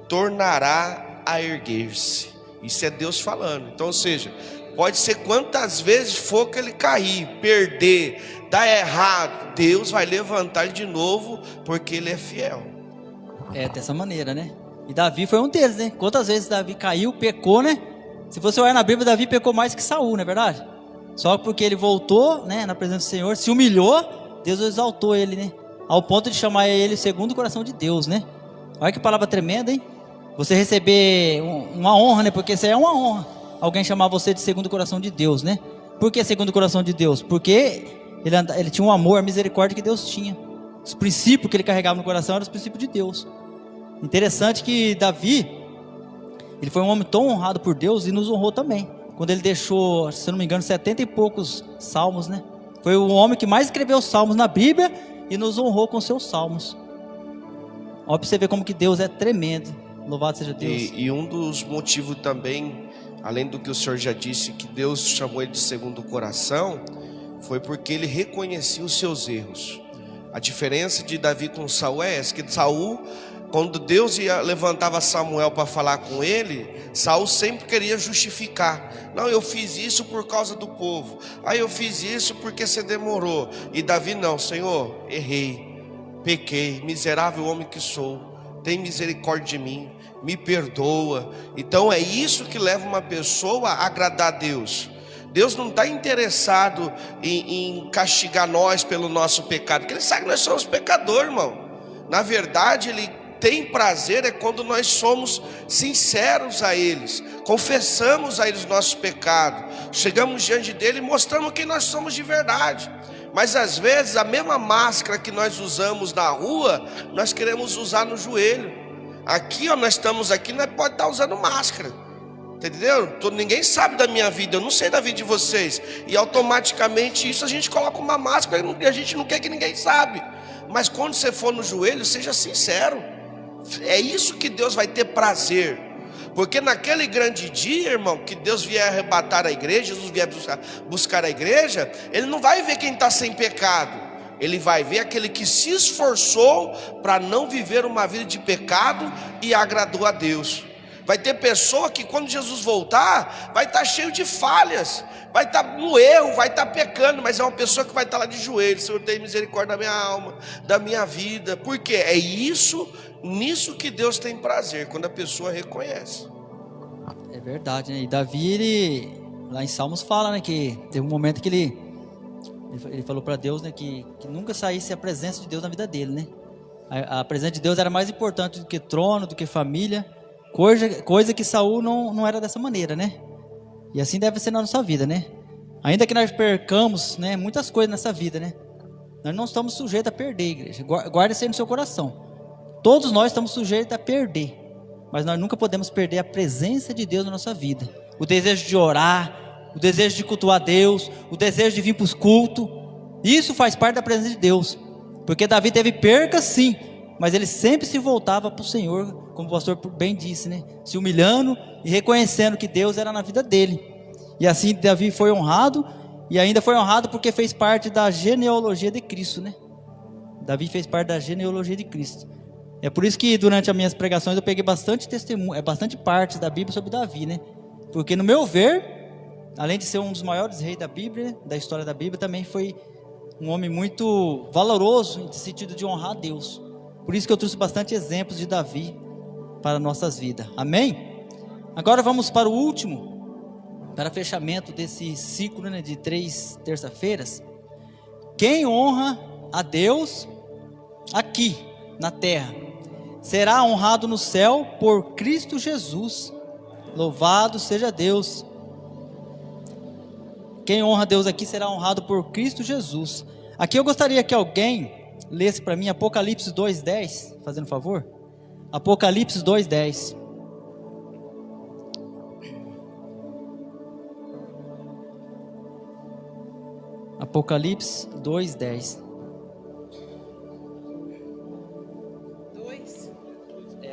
tornará a erguer-se. Isso é Deus falando. Então, ou seja, pode ser quantas vezes for que ele cair, perder, dar errado, Deus vai levantar ele de novo, porque ele é fiel. Dessa maneira, né? E Davi foi um deles, né? Quantas vezes Davi caiu, pecou, né? Se você olhar na Bíblia, Davi pecou mais que Saul, não é verdade? Só porque ele voltou, né, na presença do Senhor, se humilhou, Deus exaltou ele, né? Ao ponto de chamar ele segundo o coração de Deus, né? Olha que palavra tremenda, hein? Você receber uma honra, né? Porque isso aí é uma honra. Alguém chamar você de segundo o coração de Deus, né? Por que segundo o coração de Deus? Porque ele tinha um amor, a misericórdia que Deus tinha. Os princípios que ele carregava no coração eram os princípios de Deus. Interessante que Davi, ele foi um homem tão honrado por Deus e nos honrou também. Quando ele deixou, se eu não me engano, 70 e poucos salmos, né? Foi o homem que mais escreveu salmos na Bíblia e nos honrou com seus salmos. Olha para você ver como que Deus é tremendo. Louvado seja Deus. E um dos motivos também, além do que o senhor já disse, que Deus chamou ele de segundo o coração, foi porque ele reconhecia os seus erros. A diferença de Davi com Saul é essa, que Saul, quando Deus levantava Samuel para falar com ele, Saul sempre queria justificar. Não, eu fiz isso por causa do povo. Eu fiz isso porque você demorou. E Davi não, Senhor, errei, pequei, miserável homem que sou. Tem misericórdia de mim, me perdoa. Então é isso que leva uma pessoa a agradar a Deus. Deus não está interessado em castigar nós pelo nosso pecado, porque Ele sabe que nós somos pecadores, irmão. Na verdade, Ele tem prazer quando nós somos sinceros a eles, confessamos a eles os nossos pecados, chegamos diante dele e mostramos quem nós somos de verdade. Mas às vezes a mesma máscara que nós usamos na rua, nós queremos usar no joelho. Aqui, nós estamos aqui, nós podemos estar usando máscara, entendeu? Ninguém sabe da minha vida, eu não sei da vida de vocês, e automaticamente isso a gente coloca uma máscara e a gente não quer que ninguém sabe. Mas quando você for no joelho, seja sincero. É isso que Deus vai ter prazer. Porque naquele grande dia, irmão, que Deus vier arrebatar a igreja, Jesus vier buscar a igreja, Ele não vai ver quem está sem pecado. Ele vai ver aquele que se esforçou para não viver uma vida de pecado e agradou a Deus. Vai ter pessoa que quando Jesus voltar, vai estar cheio de falhas, vai estar no erro, vai estar pecando, mas é uma pessoa que vai estar lá de joelhos. Senhor, tem misericórdia da minha alma, da minha vida. Por quê? É nisso que Deus tem prazer, quando a pessoa reconhece. É verdade, né? E Davi, ele, lá em Salmos fala, né, que teve um momento que ele falou para Deus, né, que nunca saísse a presença de Deus na vida dele, né? A presença de Deus era mais importante do que trono, do que família, coisa que Saul não era dessa maneira, né? E assim deve ser na nossa vida, né? Ainda que nós percamos, né, muitas coisas nessa vida, né? Nós não estamos sujeitos a perder, igreja. Guarde isso aí no seu coração. Todos nós estamos sujeitos a perder, mas nós nunca podemos perder a presença de Deus na nossa vida. O desejo de orar, o desejo de cultuar Deus, o desejo de vir para os cultos, isso faz parte da presença de Deus. Porque Davi teve perca sim, mas ele sempre se voltava para o Senhor, como o pastor bem disse, né? Se humilhando e reconhecendo que Deus era na vida dele. E assim Davi foi honrado, e ainda foi honrado porque fez parte da genealogia de Cristo, né? Davi fez parte da genealogia de Cristo. É por isso que durante as minhas pregações eu peguei bastante testemunho, bastante partes da Bíblia sobre Davi, né? Porque no meu ver, além de ser um dos maiores reis da Bíblia, da história da Bíblia, também foi um homem muito valoroso no sentido de honrar a Deus. Por isso que eu trouxe bastante exemplos de Davi para nossas vidas. Amém? Agora vamos para o último, para fechamento desse ciclo, né, de 3 terça-feiras. Quem honra a Deus aqui na terra será honrado no céu por Cristo Jesus. Louvado seja Deus. Quem honra a Deus aqui será honrado por Cristo Jesus. Aqui eu gostaria que alguém lesse para mim Apocalipse 2:10, fazendo favor. Apocalipse 2:10. Apocalipse 2:10. 2.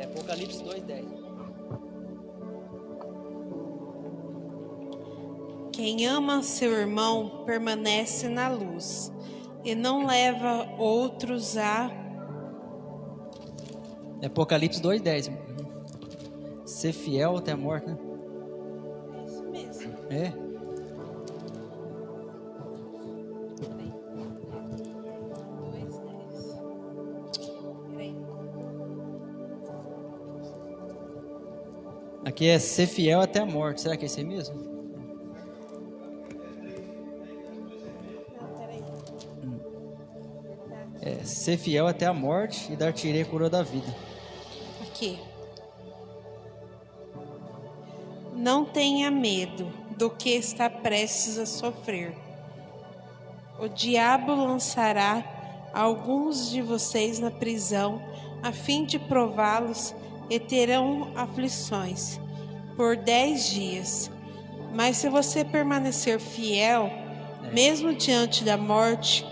Apocalipse 2:10. Quem ama seu irmão permanece na luz e não leva outros a... Apocalipse 2:10. Ser fiel até a morte, né? É isso mesmo. É. Aqui é ser fiel até a morte. Será que é isso aí mesmo? É, ser fiel até a morte e dar-te-ei a coroa da vida. Aqui. Não tenha medo do que está prestes a sofrer. O diabo lançará alguns de vocês na prisão, a fim de prová-los, e terão aflições por 10 dias. Mas se você permanecer fiel, mesmo diante da morte,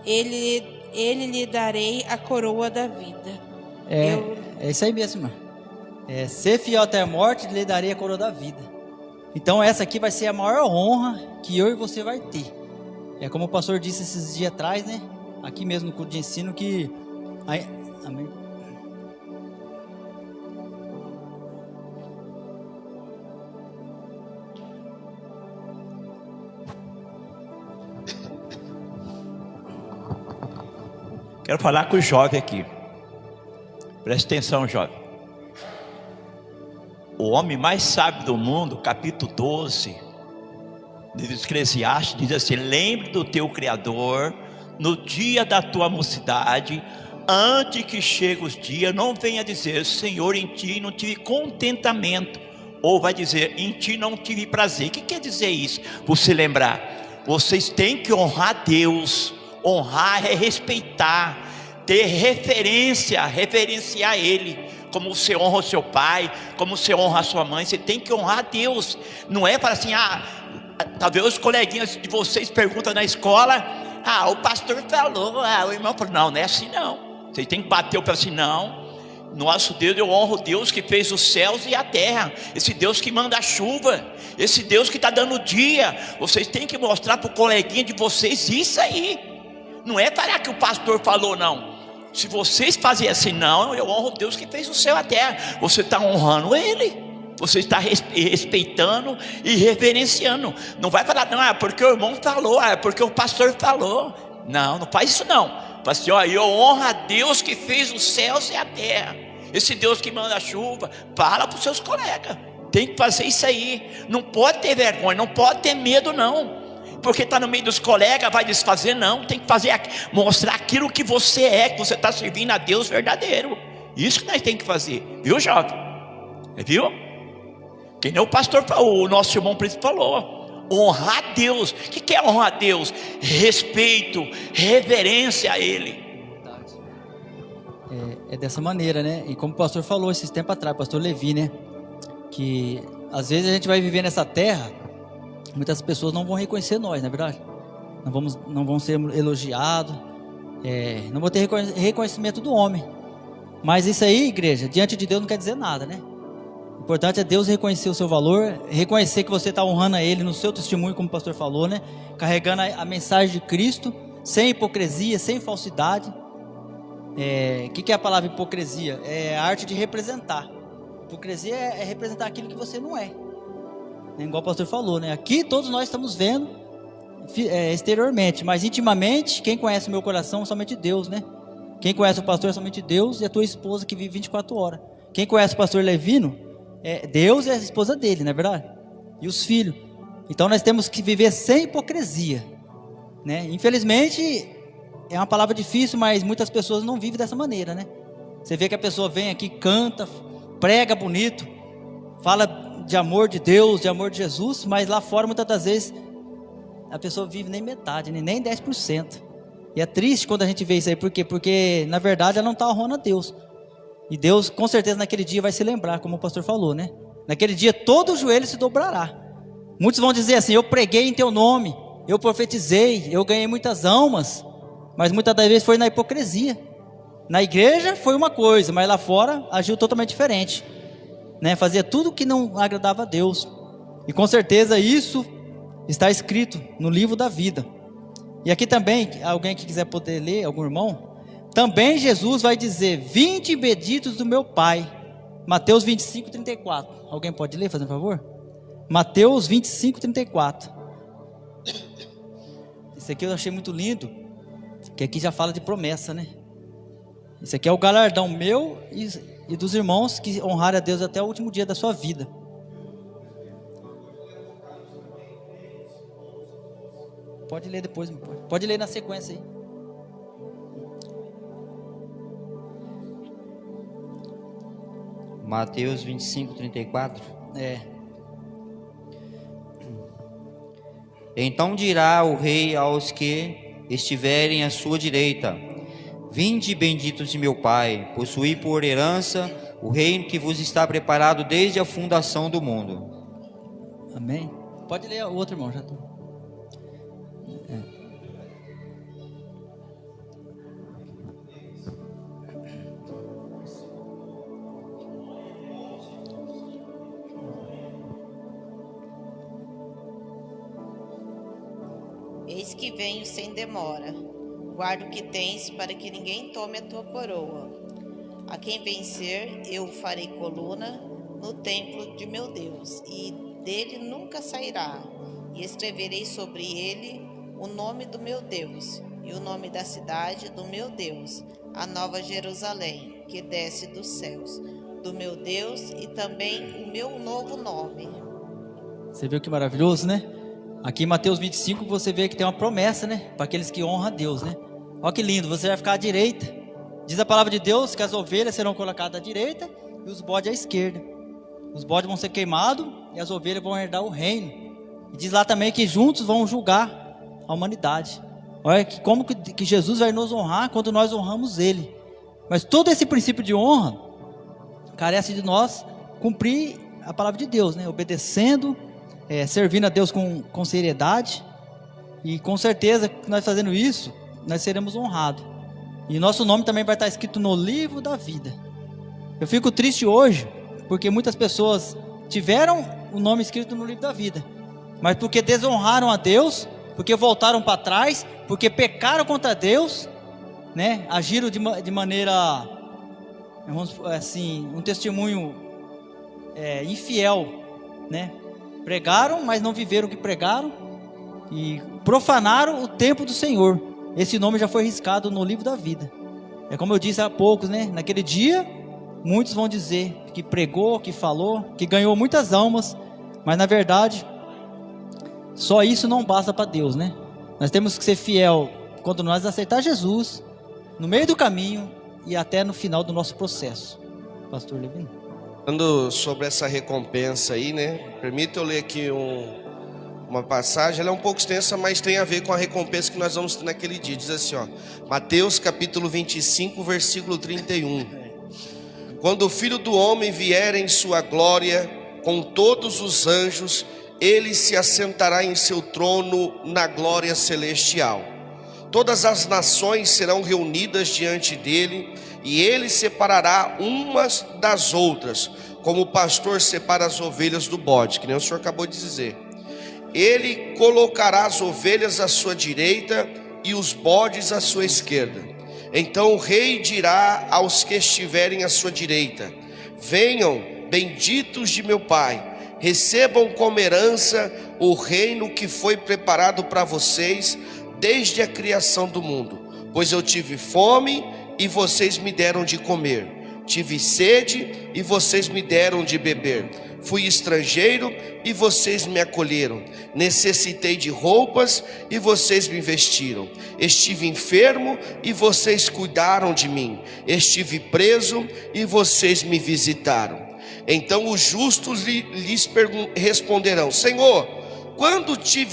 ele lhe darei a coroa da vida. É isso aí mesmo, irmão. Ser fiel até a morte, lhe darei a coroa da vida. Então essa aqui vai ser a maior honra que eu e você vai ter. É como o pastor disse esses dias atrás, né? Aqui mesmo no culto de ensino que... Amém. Quero falar com o jovem aqui. Preste atenção, jovem. O homem mais sábio do mundo, capítulo 12, de Eclesiastes, diz assim: lembre do teu Criador no dia da tua mocidade, antes que chegue os dias. Não venha dizer: Senhor, em ti não tive contentamento, ou vai dizer: em ti não tive prazer. O que quer dizer isso? Você lembrar, vocês têm que honrar Deus. Honrar é respeitar, ter reverenciar Ele, como você honra o seu pai, como você honra a sua mãe. Você tem que honrar Deus. Não é para assim, talvez os coleguinhas de vocês perguntam na escola: o pastor falou, o irmão falou. Não, não é assim não. Vocês têm que bater o pé assim, não. Nosso Deus, eu honro o Deus que fez os céus e a terra, esse Deus que manda a chuva, esse Deus que está dando o dia. Vocês têm que mostrar para o coleguinha de vocês isso aí. Não é para que o pastor falou, não. Se vocês fazem assim, não, eu honro o Deus que fez o céu e a terra. Você está honrando Ele. Você está respeitando e reverenciando. Não vai falar, não, é porque o irmão falou, é porque o pastor falou. Não, não faz isso não. Fala assim, ó, eu honro a Deus que fez os céus e a terra. Esse Deus que manda a chuva. Fala para os seus colegas. Tem que fazer isso aí. Não pode ter vergonha, não pode ter medo não. Porque está no meio dos colegas, vai desfazer, não. Tem que fazer, mostrar aquilo que você é, que você está servindo a Deus verdadeiro. Isso que nós temos que fazer, viu, jovem? Viu? Que nem o nosso irmão príncipe falou. Honrar a Deus. O que é honrar a Deus? Respeito, reverência a Ele. É dessa maneira, né? E como o pastor falou esses tempos atrás, o pastor Levi, né? Que às vezes a gente vai viver nessa terra, muitas pessoas não vão reconhecer nós, não é verdade? Não vão ser elogiados, não vão ter reconhecimento do homem. Mas isso aí, igreja, diante de Deus não quer dizer nada, né? O importante é Deus reconhecer o seu valor, reconhecer que você está honrando a Ele no seu testemunho, como o pastor falou, né? Carregando a mensagem de Cristo, sem hipocrisia, sem falsidade. O que é a palavra hipocrisia? É a arte de representar. Hipocrisia é representar aquilo que você não é. Igual o pastor falou, né? Aqui todos nós estamos vendo exteriormente, mas intimamente, quem conhece o meu coração é somente Deus, né? Quem conhece o pastor é somente Deus e a tua esposa que vive 24 horas. Quem conhece o pastor Levino é Deus e a esposa dele, não é verdade? E os filhos. Então nós temos que viver sem hipocrisia, né? Infelizmente é uma palavra difícil, mas muitas pessoas não vivem dessa maneira, né? Você vê que a pessoa vem aqui, canta, prega bonito, fala de amor de Deus, de amor de Jesus, mas lá fora muitas das vezes a pessoa vive nem metade, nem 10%. E é triste quando a gente vê isso aí, por quê? Porque na verdade ela não está honrando a Deus. E Deus com certeza naquele dia vai se lembrar, como o pastor falou, né? Naquele dia todo o joelho se dobrará. Muitos vão dizer assim, eu preguei em teu nome, eu profetizei, eu ganhei muitas almas, mas muitas das vezes foi na hipocrisia. Na igreja foi uma coisa, mas lá fora agiu totalmente diferente, né? Fazia tudo que não agradava a Deus. E com certeza isso está escrito no livro da vida. E aqui também, alguém que quiser poder ler, algum irmão, também Jesus vai dizer, 20 benditos do meu Pai. Mateus 25, 34. Alguém pode ler, fazendo favor? Mateus 25, 34. Esse aqui eu achei muito lindo, que aqui já fala de promessa, né? Esse aqui é o galardão meu e dos irmãos que honraram a Deus até o último dia da sua vida. Pode ler depois, pode ler na sequência aí. Mateus 25, 34. Então dirá o rei aos que estiverem à sua direita: vinde, benditos de meu Pai, possuí por herança o reino que vos está preparado desde a fundação do mundo. Amém. Pode ler o outro, irmão, já tô. Eis que venho sem demora. Guarda o que tens, para que ninguém tome a tua coroa. A quem vencer, eu farei coluna no templo de meu Deus, e dele nunca sairá. E escreverei sobre ele o nome do meu Deus, e o nome da cidade do meu Deus, a nova Jerusalém, que desce dos céus, do meu Deus, e também o meu novo nome. Você viu que maravilhoso, né? Aqui em Mateus 25 você vê que tem uma promessa, né? Para aqueles que honram a Deus, né? Olha que lindo, você vai ficar à direita. Diz a palavra de Deus que as ovelhas serão colocadas à direita e os bodes à esquerda. Os bodes vão ser queimados e as ovelhas vão herdar o reino. E diz lá também que juntos vão julgar a humanidade. Olha como que Jesus vai nos honrar quando nós honramos Ele. Mas todo esse princípio de honra carece de nós cumprir a palavra de Deus, né? Obedecendo, servindo a Deus com seriedade. E com certeza que nós fazendo isso, nós seremos honrados. E nosso nome também vai estar escrito no livro da vida. Eu fico triste hoje, porque muitas pessoas tiveram o nome escrito no livro da vida, mas porque desonraram a Deus, porque voltaram para trás, porque pecaram contra Deus, né? Agiram de maneira, vamos assim, um testemunho infiel, né? Pregaram, mas não viveram o que pregaram e profanaram o templo do Senhor. Esse nome já foi riscado no livro da vida. É como eu disse há poucos, né? Naquele dia, muitos vão dizer que pregou, que falou, que ganhou muitas almas, mas na verdade, só isso não basta para Deus, né? Nós temos que ser fiel quando nós aceitar Jesus, no meio do caminho e até no final do nosso processo. Pastor Levino. Falando sobre essa recompensa aí, né? Permita eu ler aqui uma passagem. Ela é um pouco extensa, mas tem a ver com a recompensa que nós vamos ter naquele dia. Diz assim, ó, Mateus capítulo 25, versículo 31. Quando o Filho do Homem vier em sua glória, com todos os anjos, ele se assentará em seu trono na glória celestial. Todas as nações serão reunidas diante dele, e ele separará umas das outras, como o pastor separa as ovelhas do bode, que nem o senhor acabou de dizer. Ele colocará as ovelhas à sua direita e os bodes à sua esquerda. Então o rei dirá aos que estiverem à sua direita: venham, benditos de meu Pai, recebam como herança o reino que foi preparado para vocês desde a criação do mundo. Pois eu tive fome e vocês me deram de comer, tive sede e vocês me deram de beber, fui estrangeiro e vocês me acolheram, necessitei de roupas e vocês me vestiram, estive enfermo e vocês cuidaram de mim, estive preso e vocês me visitaram. Então os justos lhes responderão: Senhor, quando te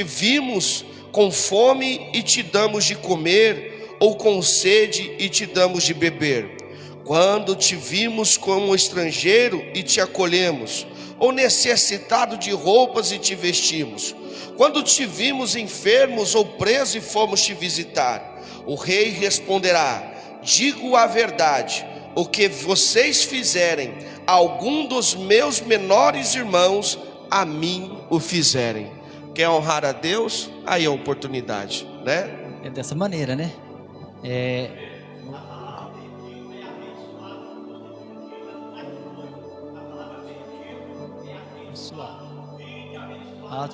vimos com fome e te damos de comer, ou com sede e te damos de beber? Quando te vimos como estrangeiro e te acolhemos, ou necessitado de roupas e te vestimos? Quando te vimos enfermos ou preso e fomos te visitar? O rei responderá: digo a verdade, o que vocês fizerem a algum dos meus menores irmãos, a mim o fizerem. Quer honrar a Deus? Aí é a oportunidade, né? É dessa maneira, né?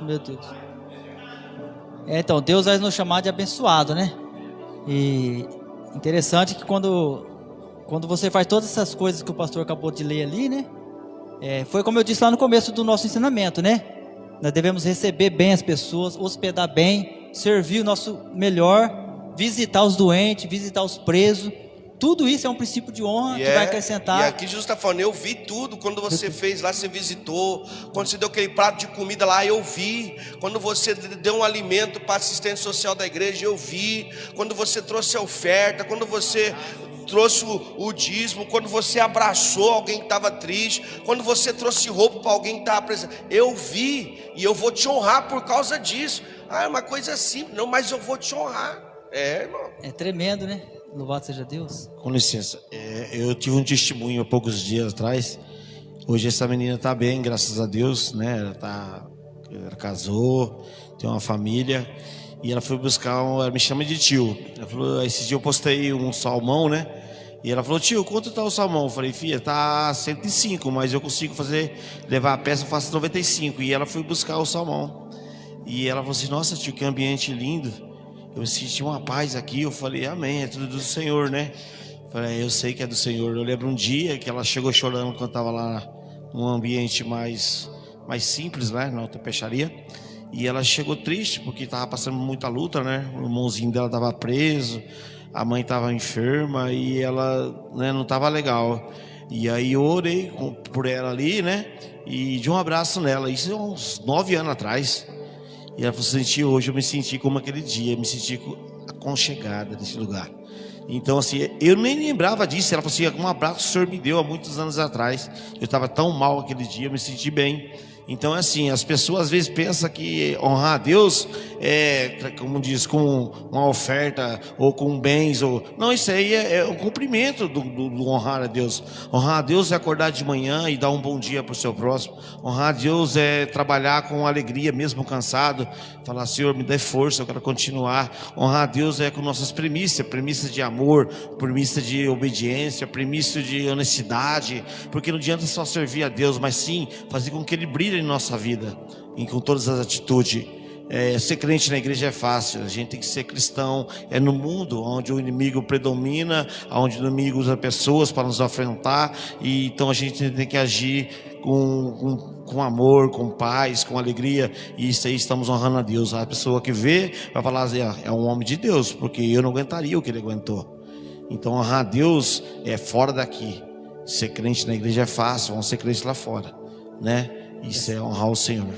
Meu Deus. Então, Deus vai nos chamar de abençoado, né? E interessante que quando você faz todas essas coisas que o pastor acabou de ler ali, né? Foi como eu disse lá no começo do nosso ensinamento, né? Nós devemos receber bem as pessoas, hospedar bem, servir o nosso melhor, visitar os doentes, visitar os presos. Tudo isso é um princípio de honra que vai acrescentar. E aqui Jesus está falando: eu vi tudo. Quando você fez lá, você visitou. Quando você deu aquele prato de comida lá, eu vi. Quando você deu um alimento para a assistente social da igreja, eu vi. Quando você trouxe a oferta, quando você trouxe o dízimo, quando você abraçou alguém que estava triste, quando você trouxe roupa para alguém que estava preso, eu vi. E eu vou te honrar por causa disso. É uma coisa simples, não, mas eu vou te honrar. Irmão. É tremendo, né? Louvado seja Deus. Com licença, eu tive um testemunho há poucos dias atrás. Hoje essa menina está bem, graças a Deus, né? Ela casou, tem uma família. E ela foi buscar, ela me chama de tio. Ela falou, esse dia eu postei um salmão, né? E ela falou: tio, quanto está o salmão? Eu falei: filha, tá 105, mas eu consigo levar a peça, eu faço 95. E ela foi buscar o salmão. E ela falou assim: nossa, tio, que ambiente lindo. Eu senti uma paz aqui. Eu falei: amém, é tudo do Senhor, né? Eu falei: eu sei que é do Senhor. Eu lembro um dia que ela chegou chorando quando estava lá num ambiente mais simples, né? Na outra peixaria. E ela chegou triste porque estava passando muita luta, né? O irmãozinho dela estava preso, a mãe estava enferma e ela, né, não estava legal. E aí eu orei por ela ali, né? E de um abraço nela. Isso é uns 9 anos atrás. E ela falou: hoje eu me senti como aquele dia, me senti aconchegada nesse lugar. Então assim, eu nem lembrava disso. Ela falou assim: um abraço que o Senhor me deu há muitos anos atrás. Eu estava tão mal aquele dia, eu me senti bem. Então, assim, as pessoas às vezes pensam que honrar a Deus é, como diz, com uma oferta ou com bens. Não, isso aí é o cumprimento do honrar a Deus. Honrar a Deus é acordar de manhã e dar um bom dia para o seu próximo. Honrar a Deus é trabalhar com alegria, mesmo cansado. Falar, Senhor, me dê força, eu quero continuar. Honrar a Deus é com nossas premissas de amor, premissa de obediência, premissa de honestidade. Porque não adianta só servir a Deus, mas sim fazer com que Ele brilhe em nossa vida, e com todas as atitudes. Ser crente na igreja é fácil, a gente tem que ser cristão. É no mundo onde o inimigo predomina, onde o inimigo usa pessoas para nos afrontar, e então a gente tem que agir com amor, com paz, com alegria, e isso aí estamos honrando a Deus. A pessoa que vê vai falar assim, é um homem de Deus, porque eu não aguentaria o que ele aguentou. Então honrar a Deus é fora daqui. Ser crente na igreja é fácil, vamos ser crentes lá fora, né? Isso é honrar o Senhor.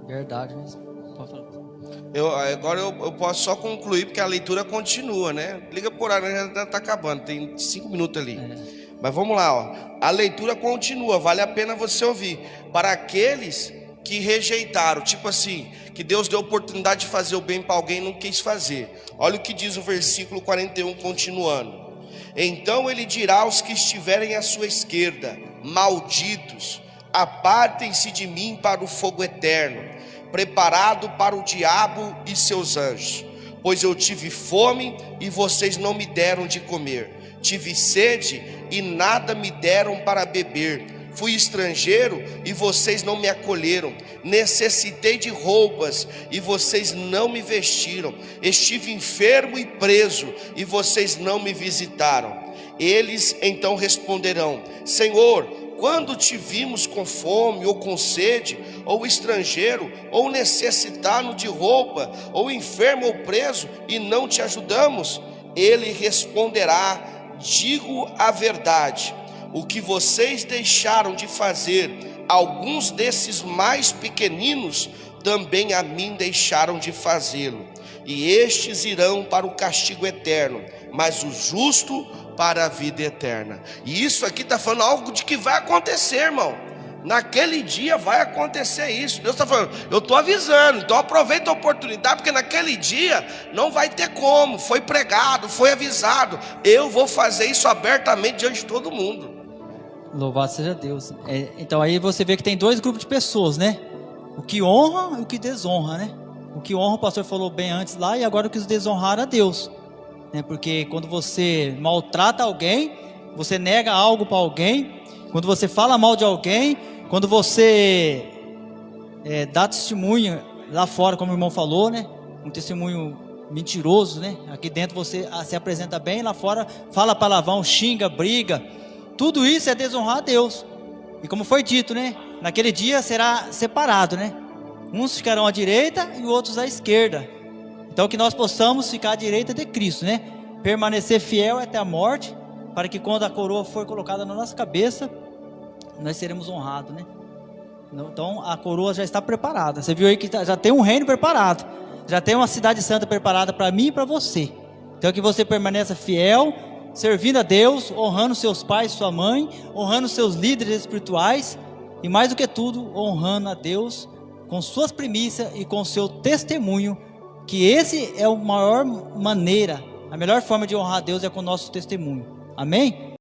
Verdade mesmo. Pode falar. Agora eu posso só concluir, porque a leitura continua, né? Liga por horário, já está acabando, tem 5 minutos ali. Mas vamos lá, ó. A leitura continua, vale a pena você ouvir. Para aqueles que rejeitaram, tipo assim, que Deus deu oportunidade de fazer o bem para alguém e não quis fazer. Olha o que diz o versículo 41, continuando. Então ele dirá aos que estiverem à sua esquerda: malditos, apartem-se de mim para o fogo eterno, preparado para o diabo e seus anjos. Pois eu tive fome e vocês não me deram de comer, tive sede e nada me deram para beber, fui estrangeiro e vocês não me acolheram, necessitei de roupas e vocês não me vestiram, estive enfermo e preso e vocês não me visitaram. Eles então responderão: Senhor, quando te vimos com fome ou com sede, ou estrangeiro, ou necessitado de roupa, ou enfermo ou preso, e não te ajudamos? Ele responderá: digo a verdade, o que vocês deixaram de fazer alguns desses mais pequeninos, também a mim deixaram de fazê-lo. E estes irão para o castigo eterno, mas o justo para a vida eterna. E isso aqui está falando algo de que vai acontecer, irmão. Naquele dia vai acontecer isso. Deus está falando, eu estou avisando, então aproveita a oportunidade, porque naquele dia não vai ter como. Foi pregado, foi avisado. Eu vou fazer isso abertamente diante de todo mundo. Louvado seja Deus. Então aí você vê que tem 2 grupos de pessoas, né? O que honra e o que desonra, né? O que honra, o pastor falou bem antes lá, e agora o que desonrar a Deus, né? Porque quando você maltrata alguém, você nega algo para alguém, quando você fala mal de alguém, quando você dá testemunho lá fora, como o irmão falou, né? Um testemunho mentiroso, né? Aqui dentro você se apresenta bem, lá fora fala palavrão, xinga, briga. Tudo isso é desonrar a Deus. E como foi dito, né? Naquele dia será separado, né? Uns ficarão à direita e outros à esquerda. Então que nós possamos ficar à direita de Cristo, né? Permanecer fiel até a morte, para que quando a coroa for colocada na nossa cabeça, nós seremos honrados, né? Então a coroa já está preparada. Você viu aí que já tem um reino preparado, já tem uma cidade santa preparada para mim e para você. Então que você permaneça fiel, servindo a Deus, honrando seus pais, sua mãe, honrando seus líderes espirituais, e mais do que tudo, honrando a Deus com suas primícias e com seu testemunho, que esse é a maior maneira, a melhor forma de honrar a Deus é com o nosso testemunho. Amém?